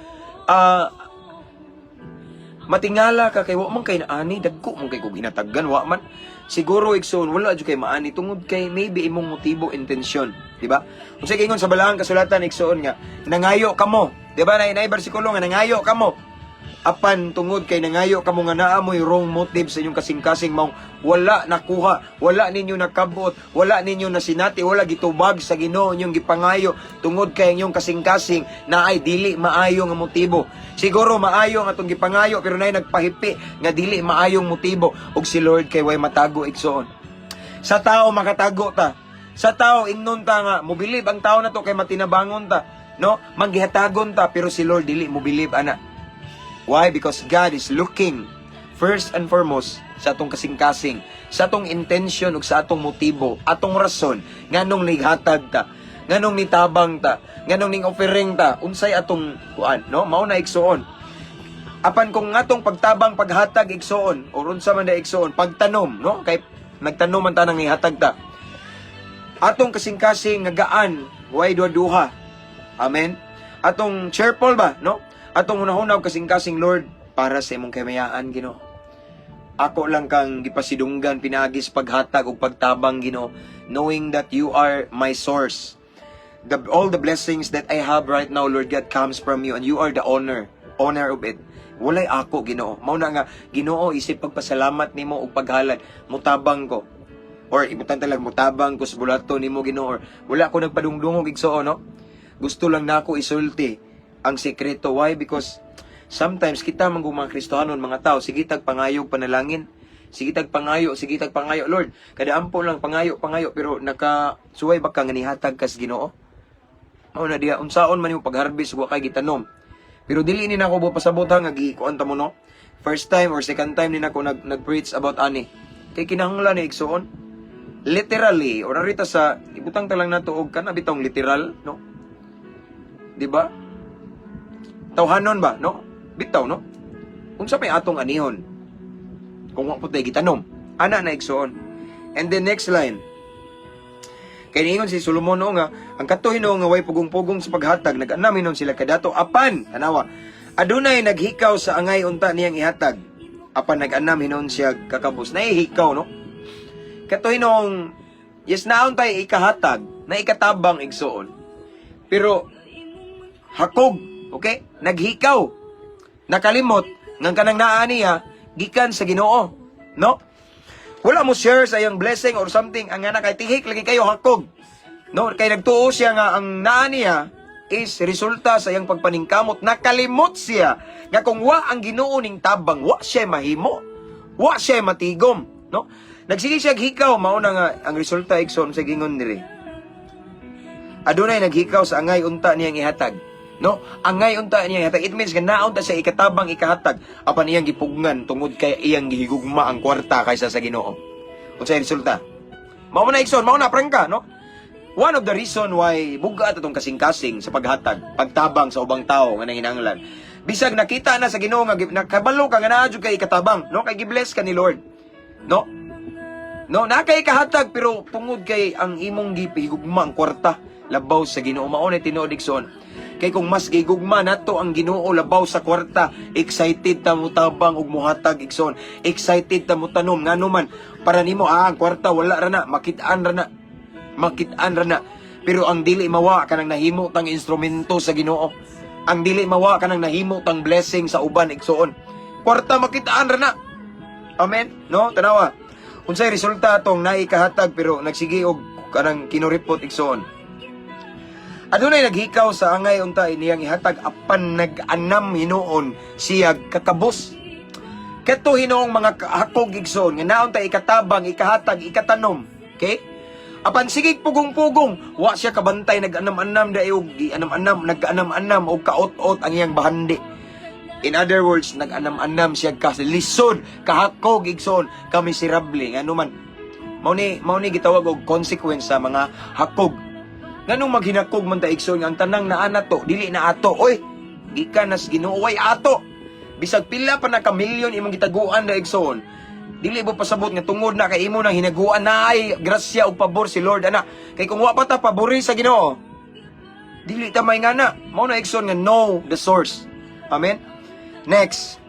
matingala ka kay wa man kay naani dagko man kay kog hinatagan wa man siguro igsoon wala jud kay maani tungod kay maybe imong motibo intensyon, di ba? Unsay ingon sa balahang kasulatan igsoon nga nangayo kamo, di ba? Nay bersikulo nga nangayo kamo. Apan tungod kay nangayo kamo nga naa mo'y wrong motive sa inyong kasing-kasing maong wala nakuha, wala ninyo nakabot, wala ninyo nasinati, wala gitubag sa Ginoo inyong gipangayo tungod kay inyong kasing-kasing na ay dili maayo nga motibo. Siguro maayo nga atong gipangayo pero nay nagpahipi nga dili maayong motibo ug si Lord kay way matago igsoon. Sa tao makatago ta. Sa tao ingnon ta nga mobilib ang tao na to kay matinabangon ta, no? Manggihatagon ta pero si Lord dili mo believe ana. Why? Because God is looking first and foremost sa atong kasing-kasing, sa atong intention ug sa atong motibo, atong rason nganong nighatag ta. nganong nitabang ta, nganong ning offering ta, unsay atong kuan, no? Mao na igsuon. Apan kung atong pagtabang paghatag igsuon o unsa man da igsuon, pagtanom, no? Kay nagtanom man ta nang ihatag ta. Atong kasing-kasing nga gaan, way duha-duha. Amen. Atong cheerful ba, no? Atong hunahunaw kasing-kasing Lord para sa imong kamayaan, Ginoo. Ako lang kang gipasidunggan pinagis paghatag ug pagtabang, Ginoo, knowing that you are my source. All the blessings that I have right now, Lord God, comes from you and you are the owner of it. Walay ako, Ginoo. Mao na nga, Ginoo, isip pagpasalamat nimo ug paghalad, mutabang ko. Or ibutan talag mutabang ko sa bulato nimo, Ginoo. Or wala ko nagpadungdungog igsuon, no? Gusto lang nako isulti ang sekreto. Why? Because sometimes kita mga mga Kristohanon, mga tao, sige tagpangayog panalangin. Sige tagpangayo, Lord. Kada ampo lang pangayo, pero nakasuway ba ka nga nihatag kas Ginoo? Mao na diha unsaon man yung pag-harvest wa kay gitanom. Pero dili ni nako pasabot nga gikuan ta mo, no? First time or second time ni nako nag-preach about ani. Kay kinahanglan ni igsuon. Literally, or narita sa ibutang ta lang nato og kana bitong literal, no? Di ba? Tawhanon ba, no? Bitaw, no? Unsa may atong anihon? Kung wa putay gitanom, ana na igsuon. And the next line. Kay niingon si Solomon nga, ang katuhin nga way pugong-pugong sa paghatag, nag-anam hinon sila kadato apan, tanawa, adunay naghikaw sa angay unta niyang ihatag. Apan nag-anam hinon siya kakabus. Nahihikaw, no? Katuhin yes naon tay ikahatag, na ikatabang igsuon. Pero hakog, okay? Naghikaw. Nakalimot ngang kanang naa niya gikan sa Ginoo, no? Wala mo share sa iyang blessing or something, ang anak kay tihik lagi kayo hakog. No, kay nagtuo siya nga ang naa niya is resulta sa iyang pagpaningkamot. Nakalimot siya nga kung wa ang Ginoo ning tabang, wa siya mahimo, wa siya matigom, no? Nagsige siya hikaw, mao na nga ang resulta igsoon sa gingon diri. Adunay naghikaw sa angay unta niyang ihatag. No, angay unta niya hatag. It means ganaon ta sa ikatabang ikahatag apan iyang gipugnan tungod kay iyang gihigugma ang kwarta kaysa sa Ginoo. Unsay resulta? Mao na igsoon, mao na prangka, no? One of the reason why bugat atong kasing-kasing sa paghatag, pagtabang sa ubang tao nga nanginahanglan. Bisag nakita na sa Ginoo nga nakabalo ka nga naa jud kay ikatabang, no? Kay gibless ka ni Lord. No? No, na kay kahatag pero tungod kay ang imong gihigugma ang kwarta labaw sa Ginoo. Mao na tinuod igsoon. Kay kung mas gigugma nato ang Ginoo labaw sa kwarta, excited ta mo tabang ug muhatag igsoon. Excited ta mo tanom nganuman para nimo ang kwarta wala ra na, makit-an ra na. Pero ang dili mawa kanang nahimo tang instrumento sa Ginoo. Ang dili mawa kanang nahimo tang blessing sa uban igsoon. Kwarta makit-an ra na. Amen. No, tanawa. Unsay resulta atong naikahatag pero nagsige og kanang kinuripot igsoon. Adunay naghikaw sa angay unta niyang ihatag apan nag-anam hinuon siya kakabos. Kato hinoong mga hakog igsoon nga naon ta ikatabang, ikahatag, ikatanom. Okay? Apan sigig pugong-pugong, wa siya kabantay nag-anam-anam daayog, nag-anam-anam og kaot-ot ang iyang bahandi. In other words, nag-anam-anam siya lisod, kahakog igsoon, kamiserable nganuman. Mao ni gitawag og consequence sa mga hakog. Nganong maghinakog man ta igsoon nga ang tanang naa nato dili na ato. Oy, gikan nas Ginoo way ato. Bisag pila pa na ka milyon imong gitaguan da igsoon. Dili mo pasabot nga tungod na kay imo nang hinaguan na ay grasya ug pabor si Lord ana. Kay kung wa pa ta pabori sa Ginoo, dili ta may ngana. Mao na igsoon nga know the source. Amen. Next.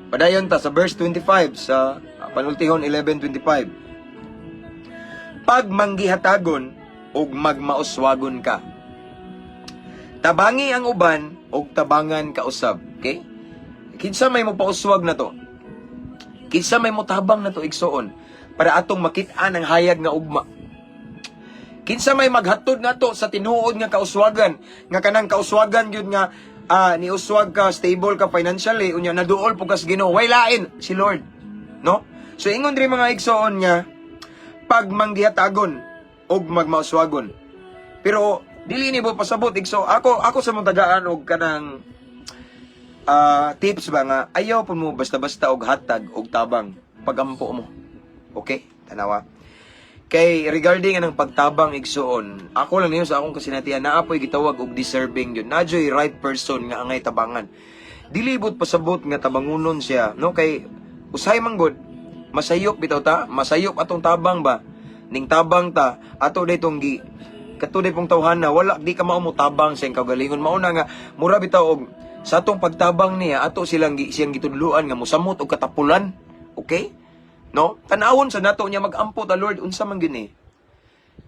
Padayon ta sa verse 25 sa panultihon 11:25. Pag manggihatagon og magmauswagon ka. Tabangi ang uban og tabangan ka usab. Okay? Kinsa may mo pauswag na to? Kinsa may mo tabang na to igsoon para atong makit-an ang hayag nga ugma. Kinsa may maghatod na to sa tinuod nga kauswagan, nga kanang kauswagan gyud nga ni uswag ka, stable ka financially, unya naduol pugas Ginoo, way lain si Lord. No? So ingon diri mga igsoon nga pag manggihatagon og magmauswagon. Pero dili ni mo pasabot igso. Ako sa mong tagaan og kanang tips ba nga ayaw pud mo basta-basta og hatag og tabang pagampo mo. Okay? Tanawa. Kay regarding anang pagtabang igsuon, ako lang niyo sa akong kasinatian na apoy gitawag og deserving yun. Nadyo'y right person nga angay tabangan. Dilibot pasabot nga tabangunon siya, no? Kay usay manggod, masayop bitaw ta, masayop atong tabang ba? Ning tabang ta, ato daytong gi katuday pong tawhana, wala di ka mao mo tabang sa kagalingon. Mauna nga mura bitaw og sa atong pagtabang niya, ato siyang gitudluan nga mosamot og katapulan. Okay? No? Tanawon sa nato niya magampo ta Lord unsa man gyud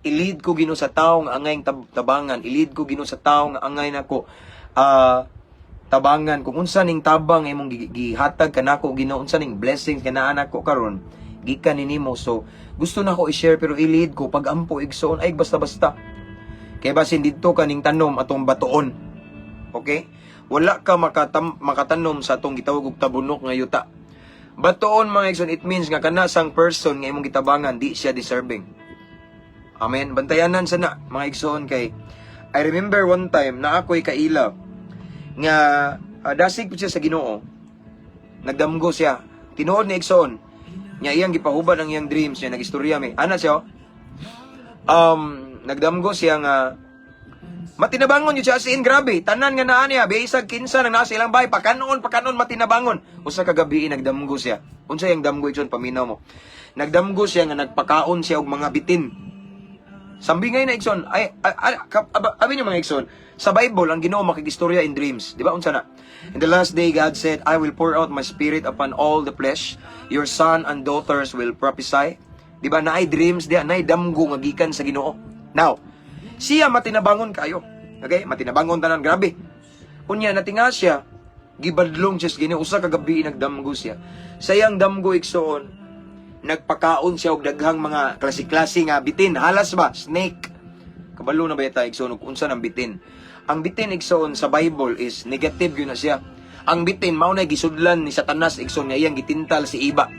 I-lead ko Ginoo sa tawo nga angay tabangan, i-lead ko Ginoo sa tawo nga angay nako tabangan kung unsa ning tabang imong gihatag kanako Ginoo, unsa ning blessings kana anak ko karon gikan nimo. So gusto na ko i-share pero i-lead ko pagampo igsoon ay basta-basta. Kay basin didto kaning tanom atong batuon. Okay? Wala ka makatanom sa atong gitawag og tabunok nga yuta. Batuon mga igsoon, it means nga kana sang person nga imong gitabangan di siya deserving. Amen. Bantayanan sana mga igsoon kay I remember one time na ako'y kaila nga dasig po siya sa Ginoo. Nagdamgo siya. Tinuod ni igsoon nya iyang gipahubad ang iyang dreams niya, nagistorya mi. Ana siya nagdamgo siya nga matinabangon yun siya as in, grabe. Tanan nga naa niya, bisag kinsa nang nasa ilang bahay, pakanon matinabangon. Usa ka gabi nagdamgo siya. Unsa yang damgo igsoon paminaw mo? Nagdamgo siya nga nagpakaon siya og mga bitin. Sambingay na igsoon, abi niyo mga igsoon, sa Bible ang Ginoo makigistorya in dreams, di ba unsa na? In the last day God said, I will pour out my spirit upon all the flesh. Your son and daughters will prophesy. Di ba naay dreams diya, naay damgo nga gikan sa Ginoo. Now, siya matinabangon kayo. Okay? Matinabangon tanan, grabe. Unya natinga siya, gibadlong siya sa Ginoo, usa ka gabi nagdamgo siya. Sayang damgo igsoon, nagpakaon siya og daghang mga klase-klase nga bitin. Halas ba? Snake. Kabalo na ba yata igsoon kung unsa nang bitin? Ang bitin igsoon sa Bible is negative yun na siya. Ang bitin mao na gisudlan ni Satanas igsoon nga iyang gitintal si Iba.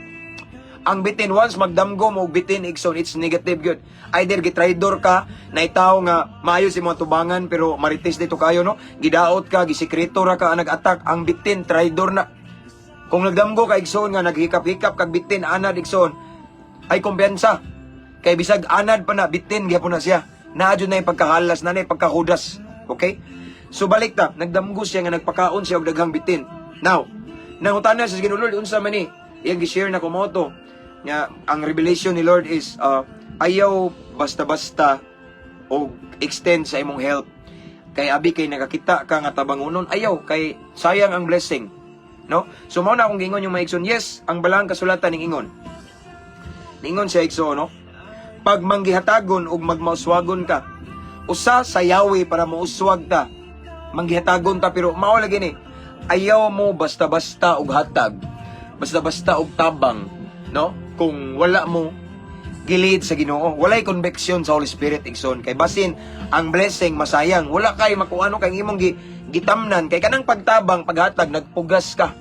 Ang bitin, once magdamgo mo bitin igsoon, it's negative yun. Either gitraidor ka, na itaw nga maayo si mga tubangan pero marites dito kayo, no? Gidaot ka, gisekreto ra ka, nag-attack. Ang bitin, traidor na. Kung nagdamgo ka igsoon nga naghikap-hikap kag bitin anad igsoon, ay kumpiyansa. Kay bisag anad pa na bitin gyapon na siya. Naadyo na yung pagkahalas, na yung pagkahudas. Okay? So balik ta, nagdamgo siya nga nagpakaon siya og daghang bitin. Now, nangutana sa Ginoo, Lord, unsa man ni? Iyang gi-share na kumoto. Nga ang revelation ni Lord is ayaw basta-basta o extend sa imong help. Kay abi kay nakakita ka nga tabangunon, ayaw kay sayang ang blessing. No? So mao na akong gingon yung mga igsoon. Yes, ang balang kasulatan ning ingon. Ningon siya igsoon, no? Pag manggihatagon og magmauswagon ka, usa sa Yahweh para mauswag ta. Manggihatagon ta pero mao lagi ni. Ayaw mo basta-basta og hatag. Basta-basta og tabang, no? Kung wala mo gilid sa Ginoo, walay conviction sa Holy Spirit igsoon. Kay basin ang blessing masayang, wala kay makuano kay imong gitamnan kay kanang pagtabang paghatag nagpugas ka.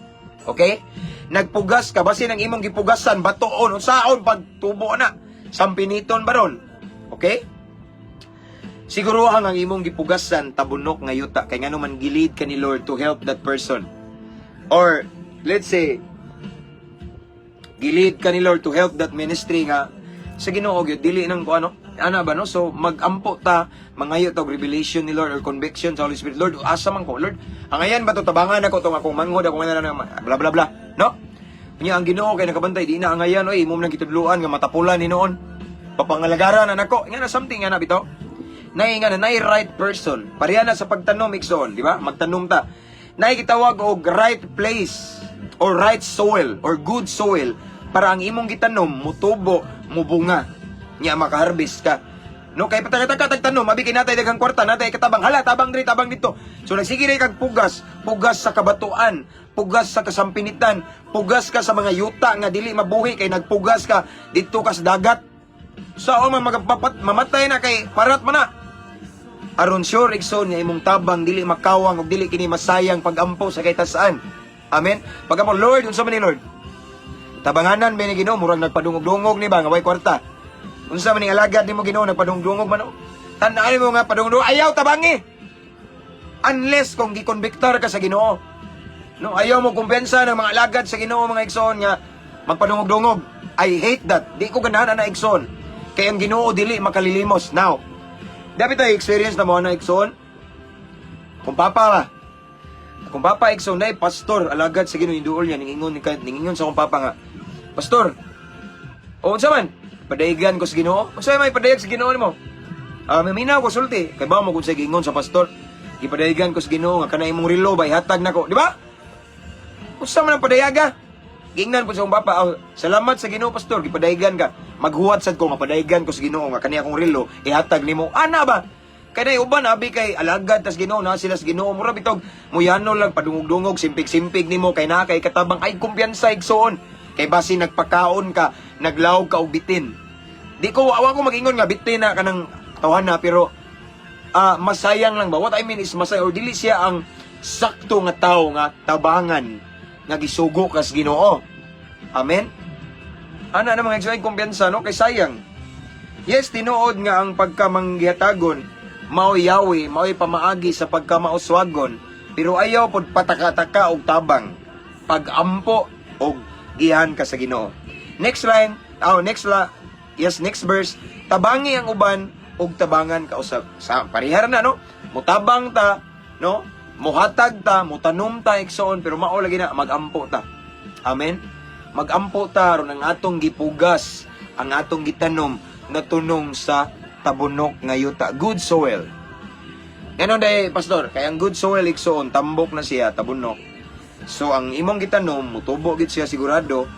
Okay? Nagpugas ka basin ang imong gipugasan batuon unsaon pagtubo na sampiniton baron. Okay? Siguro ang imong gipugasan tabunok nga yuta kay ngano man gilid ka ni Lord to help that person. Or let's say gilid ka ni Lord to help that ministry nga sa Ginoo gyud dili nang ano ana ba no. So magampo ta mangayo ta revelation ni Lord or conviction sa Holy Spirit. Lord, asa man ko Lord, angayan ba to tabangan ako tong akong manghod ako nga bla bla bla, no? Nya ang Ginoo kay nakabantay di na angayan oy imong nang kitudluan nga matapulan ni noon papangalagaran na nako nga na something nga na bitaw nay nga na right person pareha na sa pagtanom igsoon, di ba? Magtanom ta nay gitawag og right place or right soil or good soil para ang imong gitanom mutubo, mubunga, nya makaharvest ka. No kay pataka-taka tagtanom, abi kay natay daghang kwarta, natay katabang, hala tabang diri, tabang dito. So nagsige kag pugas, pugas sa kabatuan, pugas sa kasampinitan, pugas ka sa mga yuta nga dili mabuhi kay nagpugas ka dito ka sa dagat. Sao man mamatay na kay parat man na. Aron sure igsoon nga imong tabang dili makawang ug dili kini masayang pagampo sa kaytasaan. Amen. Pagampo Lord, unsa man ni Lord? Tabanganan ba ni Ginoo murag nagpadungog-dungog ni ba nga way kwarta. Unsa man ning alagad nimo Ginoo nagpadungog-dungog man o? Tandaan mo nga padungog ayaw tabangi. Unless kung gikonbiktar ka sa Ginoo. No, ayaw mo kumpensa ng mga alagad sa Ginoo mga igsoon nga magpadungog-dungog. I hate that. Di ko ganahan na igsoon. Kay ang Ginoo dili makalilimos. Now, dapat tayo experience na mo na igsoon. Kung papa igsoon na pastor alagad sa Ginoo induol niya ningingon sa kung papa nga. Pastor, o unsa man? Padaygan ko sa Ginoo. Unsa may padayag sa Ginoo nimo? Maminaw ko sulti. Kay ba mo kung sa gingon sa pastor? Ipadaygan ko sa Ginoo nga kanay imong relo bay hatag nako, di ba? Unsa man ang padayaga? Gingnan po sa akong papa, salamat sa Ginoo pastor, gipadayagan ka. Maghuwat sad ko nga padayagan ko sa Ginoo nga kanay akong relo ihatag nimo. Ana ba? Kay uban abi kay alagad tas Ginoo na sila sa Ginoo mura bitog muyano lang padungog-dungog simpig-simpig nimo kay na kay katabang ay kumpiyansa igsoon. Kay basi nagpakaon ka, naglaog ka og bitin. Di ko awa ko magingon nga bitin na kanang tawhana pero masayang lang ba? What I mean is masay or dili siya ang sakto nga tao nga tabangan nga gisugo kas Ginoo. Amen. Ana na mga igsoon kumpiyansa no kay sayang. Yes, tinuod nga ang pagkamanggihatagon mao'y yawi, mao'y pamaagi sa pagkamauswagon, pero ayaw pod pataka-taka og tabang, pag-ampo og gihan ka sa Ginoo. Next line, next verse, tabangi ang uban og tabangan ka usab. Sa parihar na no, mutabang ta, no? Muhatag ta, mutanom ta igsoon, pero mao lagi na magampo ta. Amen. Magampo ta ron ang atong gipugas, ang atong gitanom natunong sa tabunok nga yuta, good soil. Ano day pastor, kay ang good soil igsoon tambok na siya tabunok. So ang imong gitanom mutubo gid siya sigurado,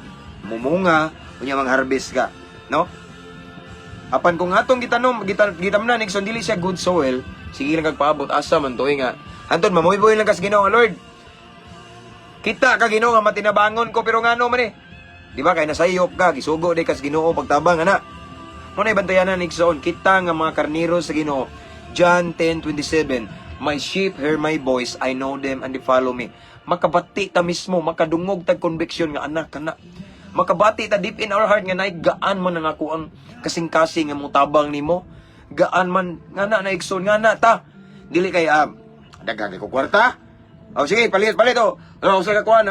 mumunga unya mang-harvest ka, no? Apan kung atong gitanom gitamnan igsoon dili siya good soil, sige lang kagpaabot asa man tuig nga. Anton mamuhiboy lang kas Ginoo Lord. Kita ka Ginoo nga matinabangon ko pero ngano man eh. Di ba kay nasayop ka gisugo day kas Ginoo pagtabang ana. Muna ibantayanan igsoon kita nga mga karniro sa Ginoo. John 10:27. My sheep hear my voice, I know them and they follow me. Makabati ta mismo, makadungog tag conviction nga anak kana. Makabati ta deep in our heart nga nay gaan man ang ako ang kasing-kasing nga mutabang nimo. Gaan man nga na igsoon nga na ta. Dili kay daghang ko kwarta. Sige, palit oh. Sa kakuan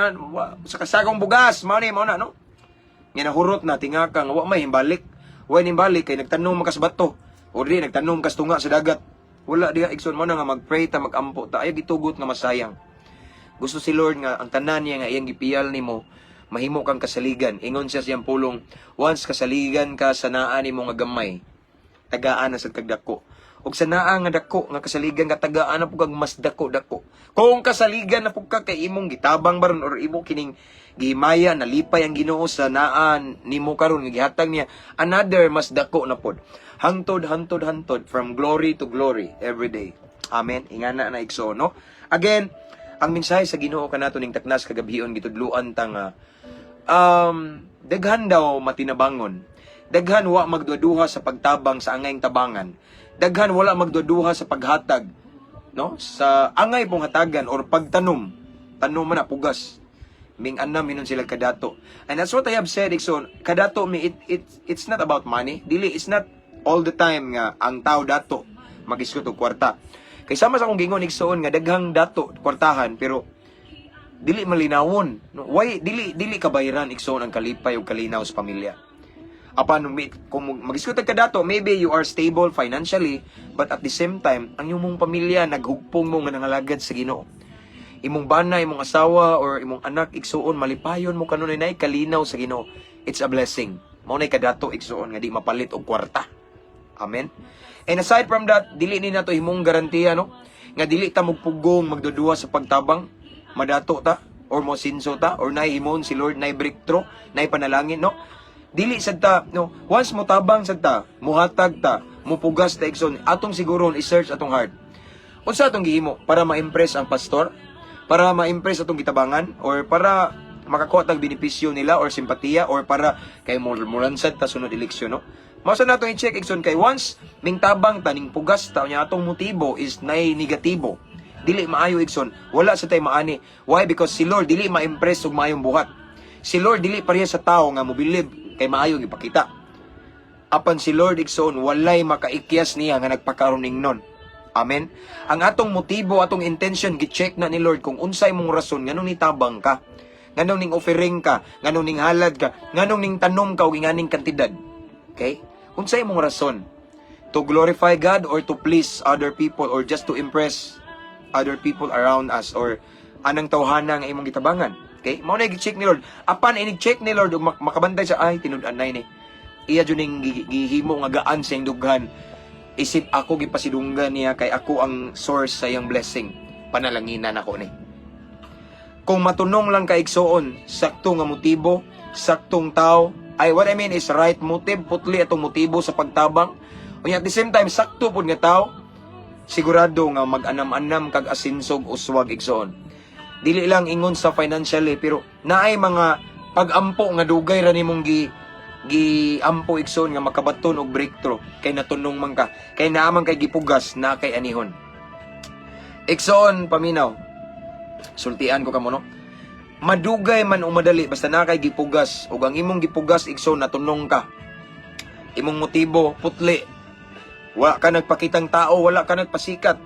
sa kasagong bugas, mao na no. Nga nahurot na tingaka nga wa may himbalik. Wa nimbalik kay nagtanom kas bato o di nagtanom kas tunga sa dagat. Wala diha igsoon mo na nga magpray ta magampo ta ayaw gitugot nga masayang. Gusto si Lord nga ang tanan niya nga iyang gipiyal nimo mahimo kang kasaligan. Ingon siya siyang pulong, once kasaligan ka sa naa nimo nga gamay, tagaan na sa kagdako. Og sa naa nga dako nga kasaligan ka tagaan na pug kag mas dako. Kung kasaligan na pug ka kay imong gitabang baron or imong kining gihimaya nalipay ang Ginoo sa naan nimo karon nga gihatag niya another mas dako na pod. Hantod from glory to glory every day. Amen. Ingana na igsoon no. Again, ang mensahe sa Ginoo kanato ning taknas kagabhion gitudluan ta nga daghan daw matinabangon. Daghan wa magduduha sa pagtabang sa angayng tabangan. Daghan wala magduduha sa paghatag, no? Sa angay pong hatagan or pagtanom. Tanom man na pugas. Ming anam hinon sila kadato. And that's what I have said, Ikson. Kadato it's not about money. Dili, it's not all the time nga ang tao dato mag-iskot og kwarta. Kay sama sa akong gingon igsoon nga daghang dato kwartahan pero dili malinawon. No? Why dili kabayran igsoon ang kalipay ug kalinaw sa pamilya. Apan kung mag-iskot ka dato, maybe you are stable financially, but at the same time, ang imong pamilya naghugpong mo nga nangalagad sa Ginoo. Imong bana, imong asawa or imong anak igsuon malipayon mo kanunay nay kalinaw sa Ginoo. It's a blessing. Mao nay kadato igsuon nga di mapalit og kwarta. Amen. And aside from that, dili ni nato himong garantiya no nga dili ta magpugong magduduwa sa pagtabang, madato ta or mo sinso ta or nay himon si Lord nay breakthrough, nay panalangin no. Dili sad ta no, once mo tabang sad ta, muhatag ta, mupugas ta igsoon, atong siguron i-search atong heart. Unsa atong gihimo para ma-impress ang pastor? Para ma-impress atong gitabangan or para makakuha tag benepisyo nila or simpatiya or para kay mulansad ta sunod eleksyon no. Mao nato i-check igsoon kay once ming tabang ta ning pugas ta nya atong motibo is nay negatibo. Dili maayo igsoon, wala sa tay maani. Why? Because si Lord dili ma-impress og maayong buhat. Si Lord dili pareha sa tao nga mobilib kay maayo gipakita. Apan si Lord igsoon walay makaikyas niya nga nagpakaron ingnon. Amen. Ang atong motibo, atong intention gi-check na ni Lord kung unsay mong rason nganong nitabang ka, nganong ning offering ka, nganong ning halad ka, nganong ning tanom ka og inganing kantidad. Okay? Unsay imong rason? To glorify God or to please other people or just to impress other people around us or anang tawhana nga imong gitabangan? Okay? Mao na i-check ni Lord. Apan inig-check ni Lord makabantay sa ay tinud-an nay ni. Iya jud ning gihimo nga gaan sa iyang dughan. Isip ako gipasidunggan niya kay ako ang source sa iyang blessing. Panalanginan ako ni. Kung matunong lang ka igsoon, sakto nga motibo, saktong tao, ay what I mean is right motive, putli atong motibo sa pagtabang. Unya at the same time sakto pud nga tao, sigurado nga mag-anam-anam kag asinsog uswag igsoon. Dili lang ingon sa financially pero naay mga pag-ampo nga dugay ra nimong ampo igsoon nga makabaton og breakthrough kay natunong man ka, kay naamang kay gipugas na kay anihon. Igsoon paminaw. Sultian ko kamo no. Madugay man o madali basta na kay gipugas ug ang imong gipugas igsoon natunong ka. Imong motibo putli. Wala ka nagpakitang tao, wala ka nagpasikat.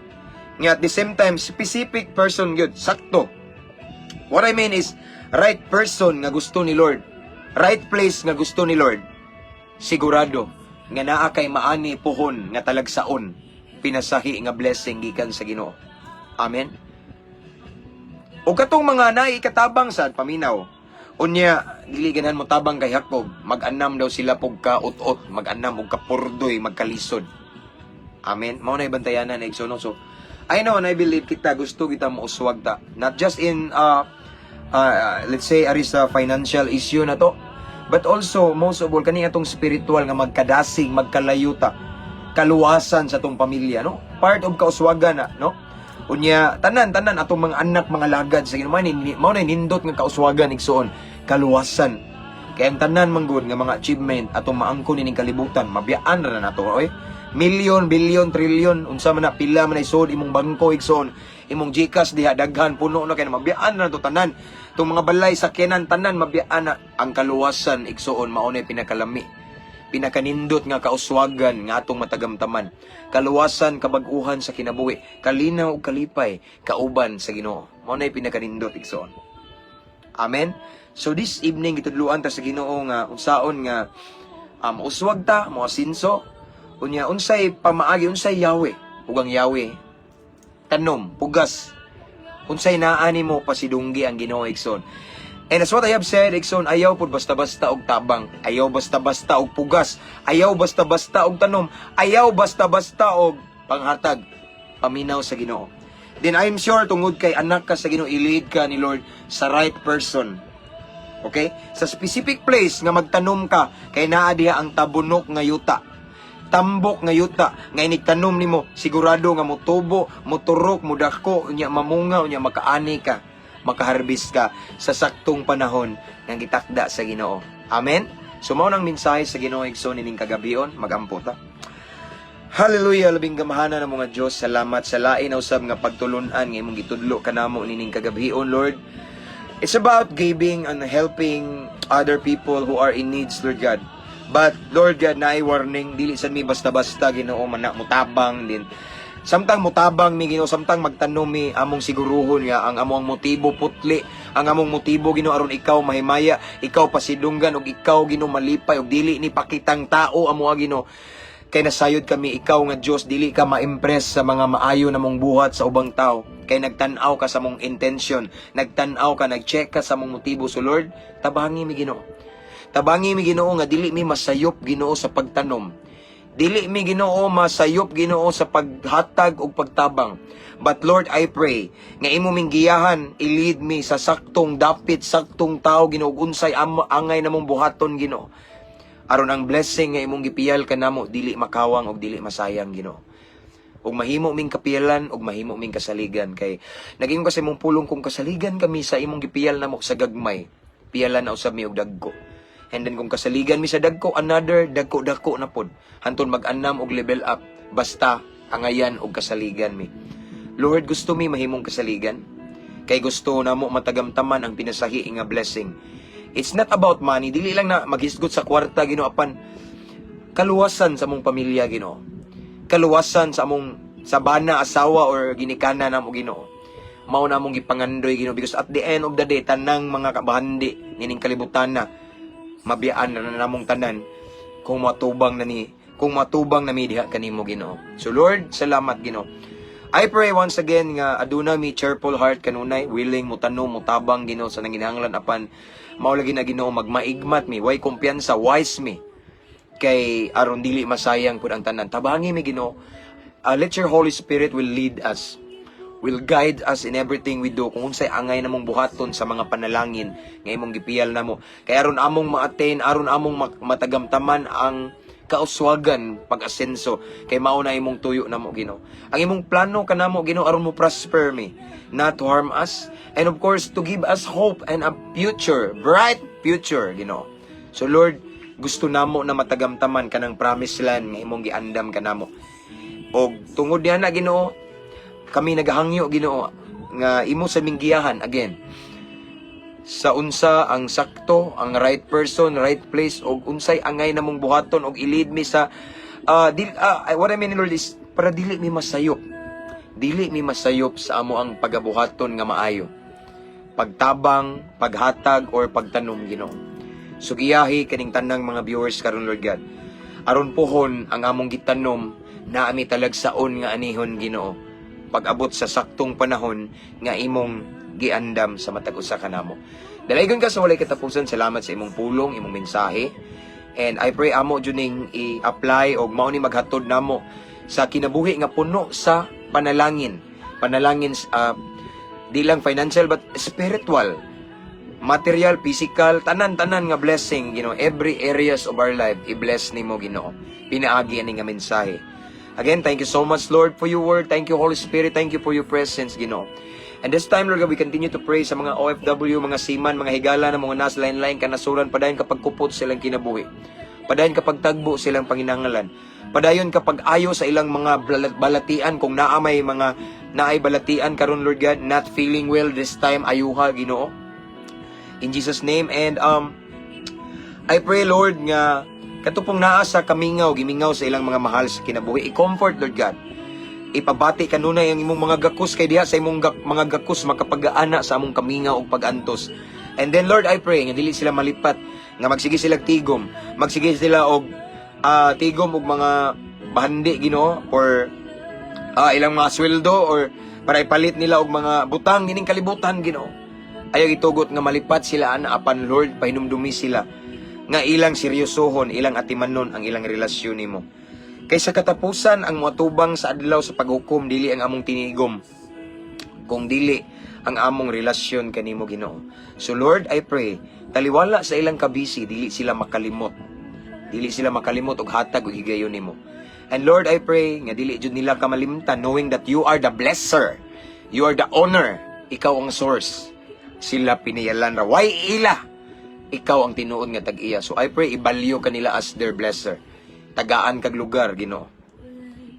Nga at the same time, specific person yun, sakto. What I mean is, right person nga gusto ni Lord. Right place nga gusto ni Lord. Sigurado, nga naa kay maani puhon nga talagsaon, pinasahi nga blessing gikan sa Ginoo. Amen? O katong mga naikatabang sa paminaw, unya, dili ganahan mo tabang kay Jacob, mag-anam daw sila pog ka-ut-ut, mag-anam og kapurdoy, magkalisod. Amen. Mao na ibantayanan na igsoon. So, I know and I believe kita gusto kita mo uswag ta. Not just in let's say aris sa financial issue na to, but also most of all kani atong spiritual nga magkadasig, magkalayuta, kaluwasan sa atong pamilya, no? Part of kauswagan na, no? Unya tanan atong mga anak, mga lagad sa Ginoo mao na nindot nga kauswagan igsoon, kaluwasan. Kaya ang tanan manggod nga mga achievement atong maangkon ining kalibutan, mabiyaan ra na nato, oy. Milyon, bilyon, trilyon, unsa man na pila man isod imong bangko igsoon, imong GCash diha daghan puno na kay mabiyaan na to tanan. Tung mga balay sakyanan tanan mabiyaan na ang kaluwasan igsoon mao na pinakalami. Pinakanindot nga kauswagan nga atong matagamtaman. Kaluwasan kabag-uhan sa kinabuhi, kalinaw ug kalipay kauban sa Ginoo. Mao na pinakanindot igsoon. Amen. So this evening gitudluan ta sa Ginoo nga unsaon nga uswag ta mo asinso. Unya unsay pamaagi, unsay yawe, ug ang yawe tanom, pugas. Unsay naani mo pasidunggi ang Ginoo igsoon. And as what I have said, igsoon, ayaw pud basta-basta og tabang, ayaw basta-basta og pugas, ayaw basta-basta og tanom, ayaw basta-basta og panghatag, paminaw sa Ginoo. Then I'm sure tungod kay anak ka sa Ginoo, i-lead ka ni Lord sa right person. Okay? Sa specific place nga magtanom ka, kay naa diha ang tabunok nga yuta. Tambok nga yuta nga inigtanom nimo, sigurado nga motubo, moturok, mudako, unya mamunga, unya makaani ka, makaharbis ka sa saktong panahon nga gitakda sa Ginoo. Amen. So mao nang mensahe sa Ginoo igsoon ining kagabion, magampo ta. Hallelujah, labing gamahana na mga Dios, salamat sa lain na usab nga pagtulun-an nga imong gitudlo kanamo nining kagabion, Lord. It's about giving and helping other people who are in needs, Lord God. But Lord God, naay warning, dili sad mi basta-basta Ginoo man mutabang din. Samtang mutabang mi Ginoo, samtang magtanom mi among siguruhon nga ang among motibo putli, ang among motibo Ginoo aron ikaw mahimaya, ikaw pasidunggan ug ikaw Ginoo malipay ug dili ni pakitang tao amo Ginoo. Kay nasayod kami ikaw nga Dios, dili ka ma-impress sa mga maayo namong buhat sa ubang tao. Kay nagtan-aw ka sa mong intention, nagtan-aw ka, nag-check ka sa mong motibo. So Lord, tabangi mi Ginoo. Tabangi mi Ginoo nga dili mi masayop Ginoo sa pagtanom. Dili mi Ginoo masayop Ginoo sa paghatag ug pagtabang. But Lord, I pray nga imo ming giyahan, i-lead mi sa saktong dapit, saktong tao Ginoo, unsay angay namong buhaton Ginoo. Aron ang blessing nga imong gipiyal kanamo dili makawang ug dili masayang Ginoo. Ug mahimo ming kapiyalan ug mahimo ming kasaligan kay naging kasi mong pulong kung kasaligan kami sa imong gipiyal namo sa gagmay. Piyalan na usab mi og dagko. And then kung kasaligan mi sa dagko, another dagko na pod. Hanton mag-anam og level up basta angayan og kasaligan mi. Lord, gusto mi mahimong kasaligan. Kay gusto namo matagamtaman ang pinasahi nga blessing. It's not about money, dili lang na maghisgot sa kwarta Ginoo apan kaluwasan sa among pamilya Ginoo. Kaluwasan sa among sabana, asawa or ginikana namo Ginoo. Mao na among gipangandoy Ginoo because at the end of the day tanang mga kabahandi nining kalibutan na mabiyaan na namong tanan kung matubang na ni kung matubang na may diha kanimo Ginoo. So Lord, salamat Ginoo. I pray once again nga aduna mi cheerful heart kanunay, willing mutanom mutabang Ginoo sa nanginahanglan apan mao lagi na Ginoo magmaigmat mi, way kumpiyansa, wise mi kay aron dili masayang pud ang tanan. Tabangi mi Ginoo. Let your Holy Spirit will lead us, will guide us in everything we do. Kung unsay angay namong buhaton sa mga panalangin nga imong gipiyal namo, kay aron among ma-attain, aron among matagamtaman ang kauswagan pag-asenso, kay mao na imong tuyo namo Ginoo. Ang imong plano kanamo Ginoo aron mo prosper me, not to harm us, and of course to give us hope and a future, bright future Ginoo. So Lord, gusto namo na matagamtaman kanang promised land nga imong giandam kanamo. Og tungod niya na Ginoo, kami naghangyo Ginoo nga imo sa minggiyahan again sa unsa ang sakto, ang right person, right place, og unsay angay namong buhaton, og i-lead mi sa what I mean Lord is para dili mi masayop, dili mi masayop sa amo ang pagabuhaton nga maayo, pagtabang, paghatag or pagtanom Ginoo. Sugiyahi kaning tanang mga viewers karon Lord God, aron pohon ang among gitanom na ami talagsaon nga anihon Ginoo pag-abot sa saktong panahon nga imong giandam sa matag usa kanamo. Dalaygon ka sa walay katapusan. Salamat sa imong pulong, imong mensahe. And I pray amo juning i-apply og mao ni maghatod namo sa kinabuhi nga puno sa panalangin. Panalangin di lang financial but spiritual, material, physical, tanan-tanan nga blessing, every areas of our life i-bless nimo Ginoo. Pinaagi ani nga mensahe. Again, thank you so much, Lord, for your word. Thank you, Holy Spirit. Thank you for your presence, Ginoo. And this time, Lord, we continue to pray sa mga OFW, mga seaman, mga higala na mga nasa lain-lain kanasuran, padayon kapag kupot silang kinabuhi. Padayon kapag tagbo silang panginahanglan. Padayon kapag ayo sa ilang mga balatian, kung naamay mga naay balatian karon Lord God, not feeling well this time, ayuha, Ginoo. In Jesus' name. And I pray, Lord, nga katupong naa sa kamingaw, gimingaw sa ilang mga mahal sa kinabuhi. I-comfort, Lord God. Ipabati kanunay ang imong mga gakus kay diha sa imong mga gakus makapag-aana sa among kamingaw ug pag-antos. And then, Lord, I pray nga dili sila malipat, nga magsige sila tigom, magsige sila og tigom og mga bahandi Ginoo, or ilang mga sweldo, or para ipalit nila og mga butang gining kalibutan Ginoo. Ayaw itugot nga malipat sila ana apan Lord pahinumdumi sila nga ilang seryosohon, ilang atimanon ang ilang relasyon nimo. Kaysa katapusan ang matubang sa adlaw sa paghukom, dili ang among tinigom, kung dili ang among relasyon kanimo Ginoo. So Lord, I pray, taliwala sa ilang kabisi, dili sila makalimot. Dili sila makalimot og hatag ug higayon nimo. And Lord, I pray nga dili jud nila ka malimtan, knowing that you are the blesser, you are the owner, ikaw ang source. Sila piniyalan ra, why ila? Ikaw ang tinuod nga tag-iya. So I pray ibalyo kanila as their blesser. Tagaan kag lugar Ginoo.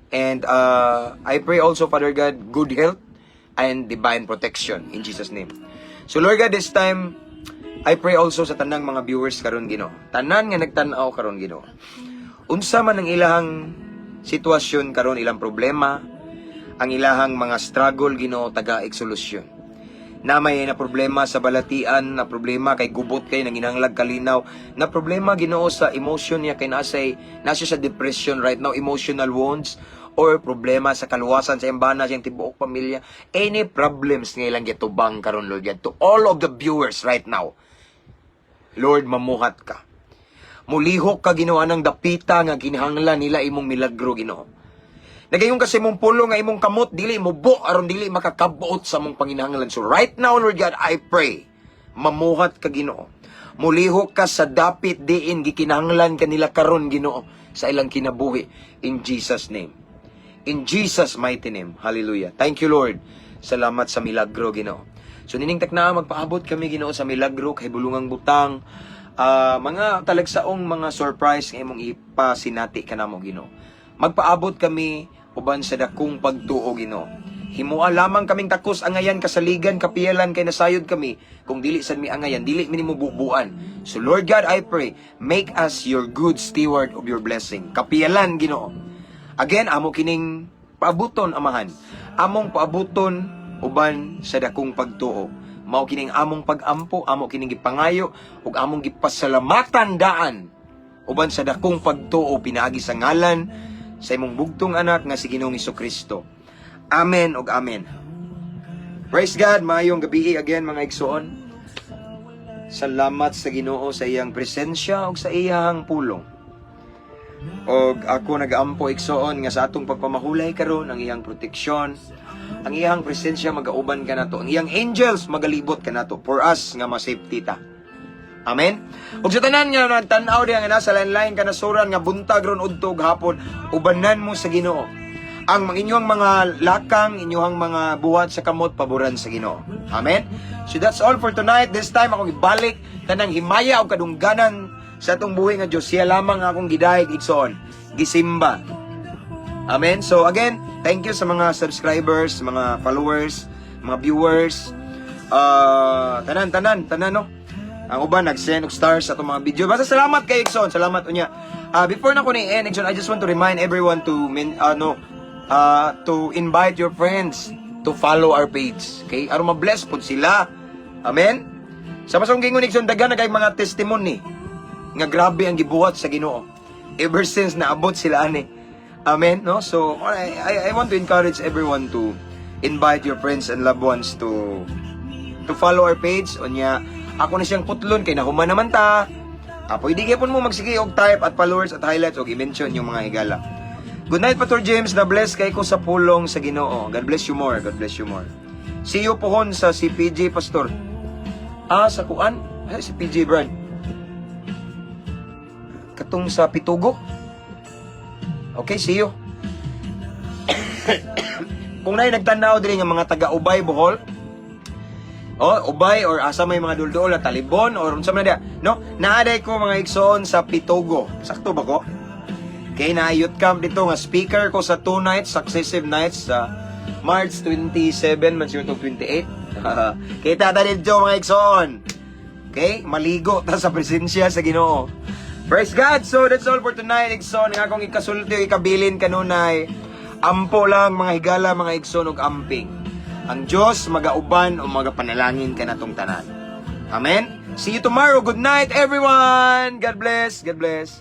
And I pray also, Father God, good health and divine protection in Jesus name. So Lord God, this time I pray also sa tanang mga viewers karon Ginoo. Tanan nga nagtan-aw karon Ginoo. Unsa man ang ilahang sitwasyon karon, ilang problema, ang ilahang mga struggle Ginoo, taga-ik solusyon. Na may na problema sa balatian, na problema kay gubot kay nanginanglag kalinaw, na problema Ginoo sa emotion niya kay nasa sa depression right now, emotional wounds, or problema sa kaluwasan sa embana siyang tibuok pamilya, any problems nga ilang gitubang karon Lord God, to all of the viewers right now, Lord, mamuhat ka. Mulihok ka Ginoo anang dapita nga kinahanglan nila imong milagro Ginoo. Nagayon kasi mong pulo nga imong kamot, dili mo bo, aron dili makakabuot sa mong panginahanglan. So right now, Lord God, I pray, mamuhat ka Ginoo. Mulihok ka sa dapit diin, gikinahanglan kanila karon Ginoo, sa ilang kinabuhi. In Jesus' name. In Jesus' mighty name. Hallelujah. Thank you, Lord. Salamat sa milagro Ginoo. So nining takna, magpaabot kami Ginoo sa milagro, kay bulungang butang, mga talagsaong mga surprise nga imong ipasinati kanamo Ginoo. Magpaabot kami uban sa dakong pagtuo Ginoo. Himua lamang kaming takos angayan kasaligan kapiyalan kay nasayod kami, kung dili sad mi angayan dili mi nimo bubuan. So Lord God, I pray, make us your good steward of your blessing. Kapiyalan Ginoo. Again, amo kining paabuton amahan. Among paabuton uban sa dakong pagtuo. Mao kining among pagampo, amo kining gipangayo ug among gipasalamatan daan uban sa dakong pagtuo pinaagi sa ngalan sa imong bugtong anak nga si Ginoong Hesukristo. Amen ug amen. Praise God, maayong gabi again mga igsoon. Salamat sa Ginoo sa iyang presensya ug sa iyang pulong. Og ako nag-ampo igsoon nga sa atong pagpamahulay karon ang iyang proteksyon, ang iyang presensya magauban ka nato, ang iyang angels magalibot ka nato for us nga ma-safety ta. Amen. Ug sa tanan nga nagtan-aw diha nga nasa lain-lain ka nasuran nga buntag ron udto ug hapon, ubanan mo sa Ginoo. Ang inyong mga lakang, inyong mga buhat sa kamot paboran sa Ginoo. Amen. So that's all for tonight. This time akong ibalik tanang himaya o kadungganan sa atong buhi nga Dios. Siya lamang akong gidayeg igsoon, gisimba. Amen. So again, thank you sa mga subscribers, mga followers, mga viewers. Tanan no. Ang uban nag-send og stars sa atong mga video. Basta salamat kay Ikson, salamat unya. Before na ko ni end, Ikson, I just want to remind everyone to invite your friends to follow our page. Okay? Aron ma-bless pud sila. Amen. Sa masong gingon Ikson, daghan na kay mga testimony nga grabe ang gibuhat sa Ginoo. Ever since naabot sila ani. Amen, no? So, I want to encourage everyone to invite your friends and loved ones to follow our page. Unya, ako na siyang putlon kay nahuman naman ta. Pwede gyapon mo magsige og type at followers at highlights og i-mention yung mga higala. Good night, Pastor James. Na bless kay ko sa pulong sa Ginoo. God bless you more. God bless you more. See you pohon sa CPJ, Pastor. Sa kuan? Ay, si PJ Brad. Katong sa Pitugo. Okay, see you. Kung na'y nagtanaw diri nga mga taga-Ubay, Bohol, Ubay or asa may mga duldool na Talibon or unsa man dia, no? Naaday ko mga igsoon sa Pitugo. Sakto ba ko? Kay na youth camp dito nga speaker ko sa 2 nights, successive nights sa March 27 man siya 28. Kay tata dito mga igsoon. Okay? Maligo ta sa presensya sa Ginoo. Praise God. So that's all for tonight, igsoon. Nga akong ikasulti o ikabilin kanunay. Ampo lang mga higala, mga igsoon og amping. Ang Diyos magauban o magapanalangin ka natong tanan. Amen? See you tomorrow. Good night, everyone. God bless. God bless.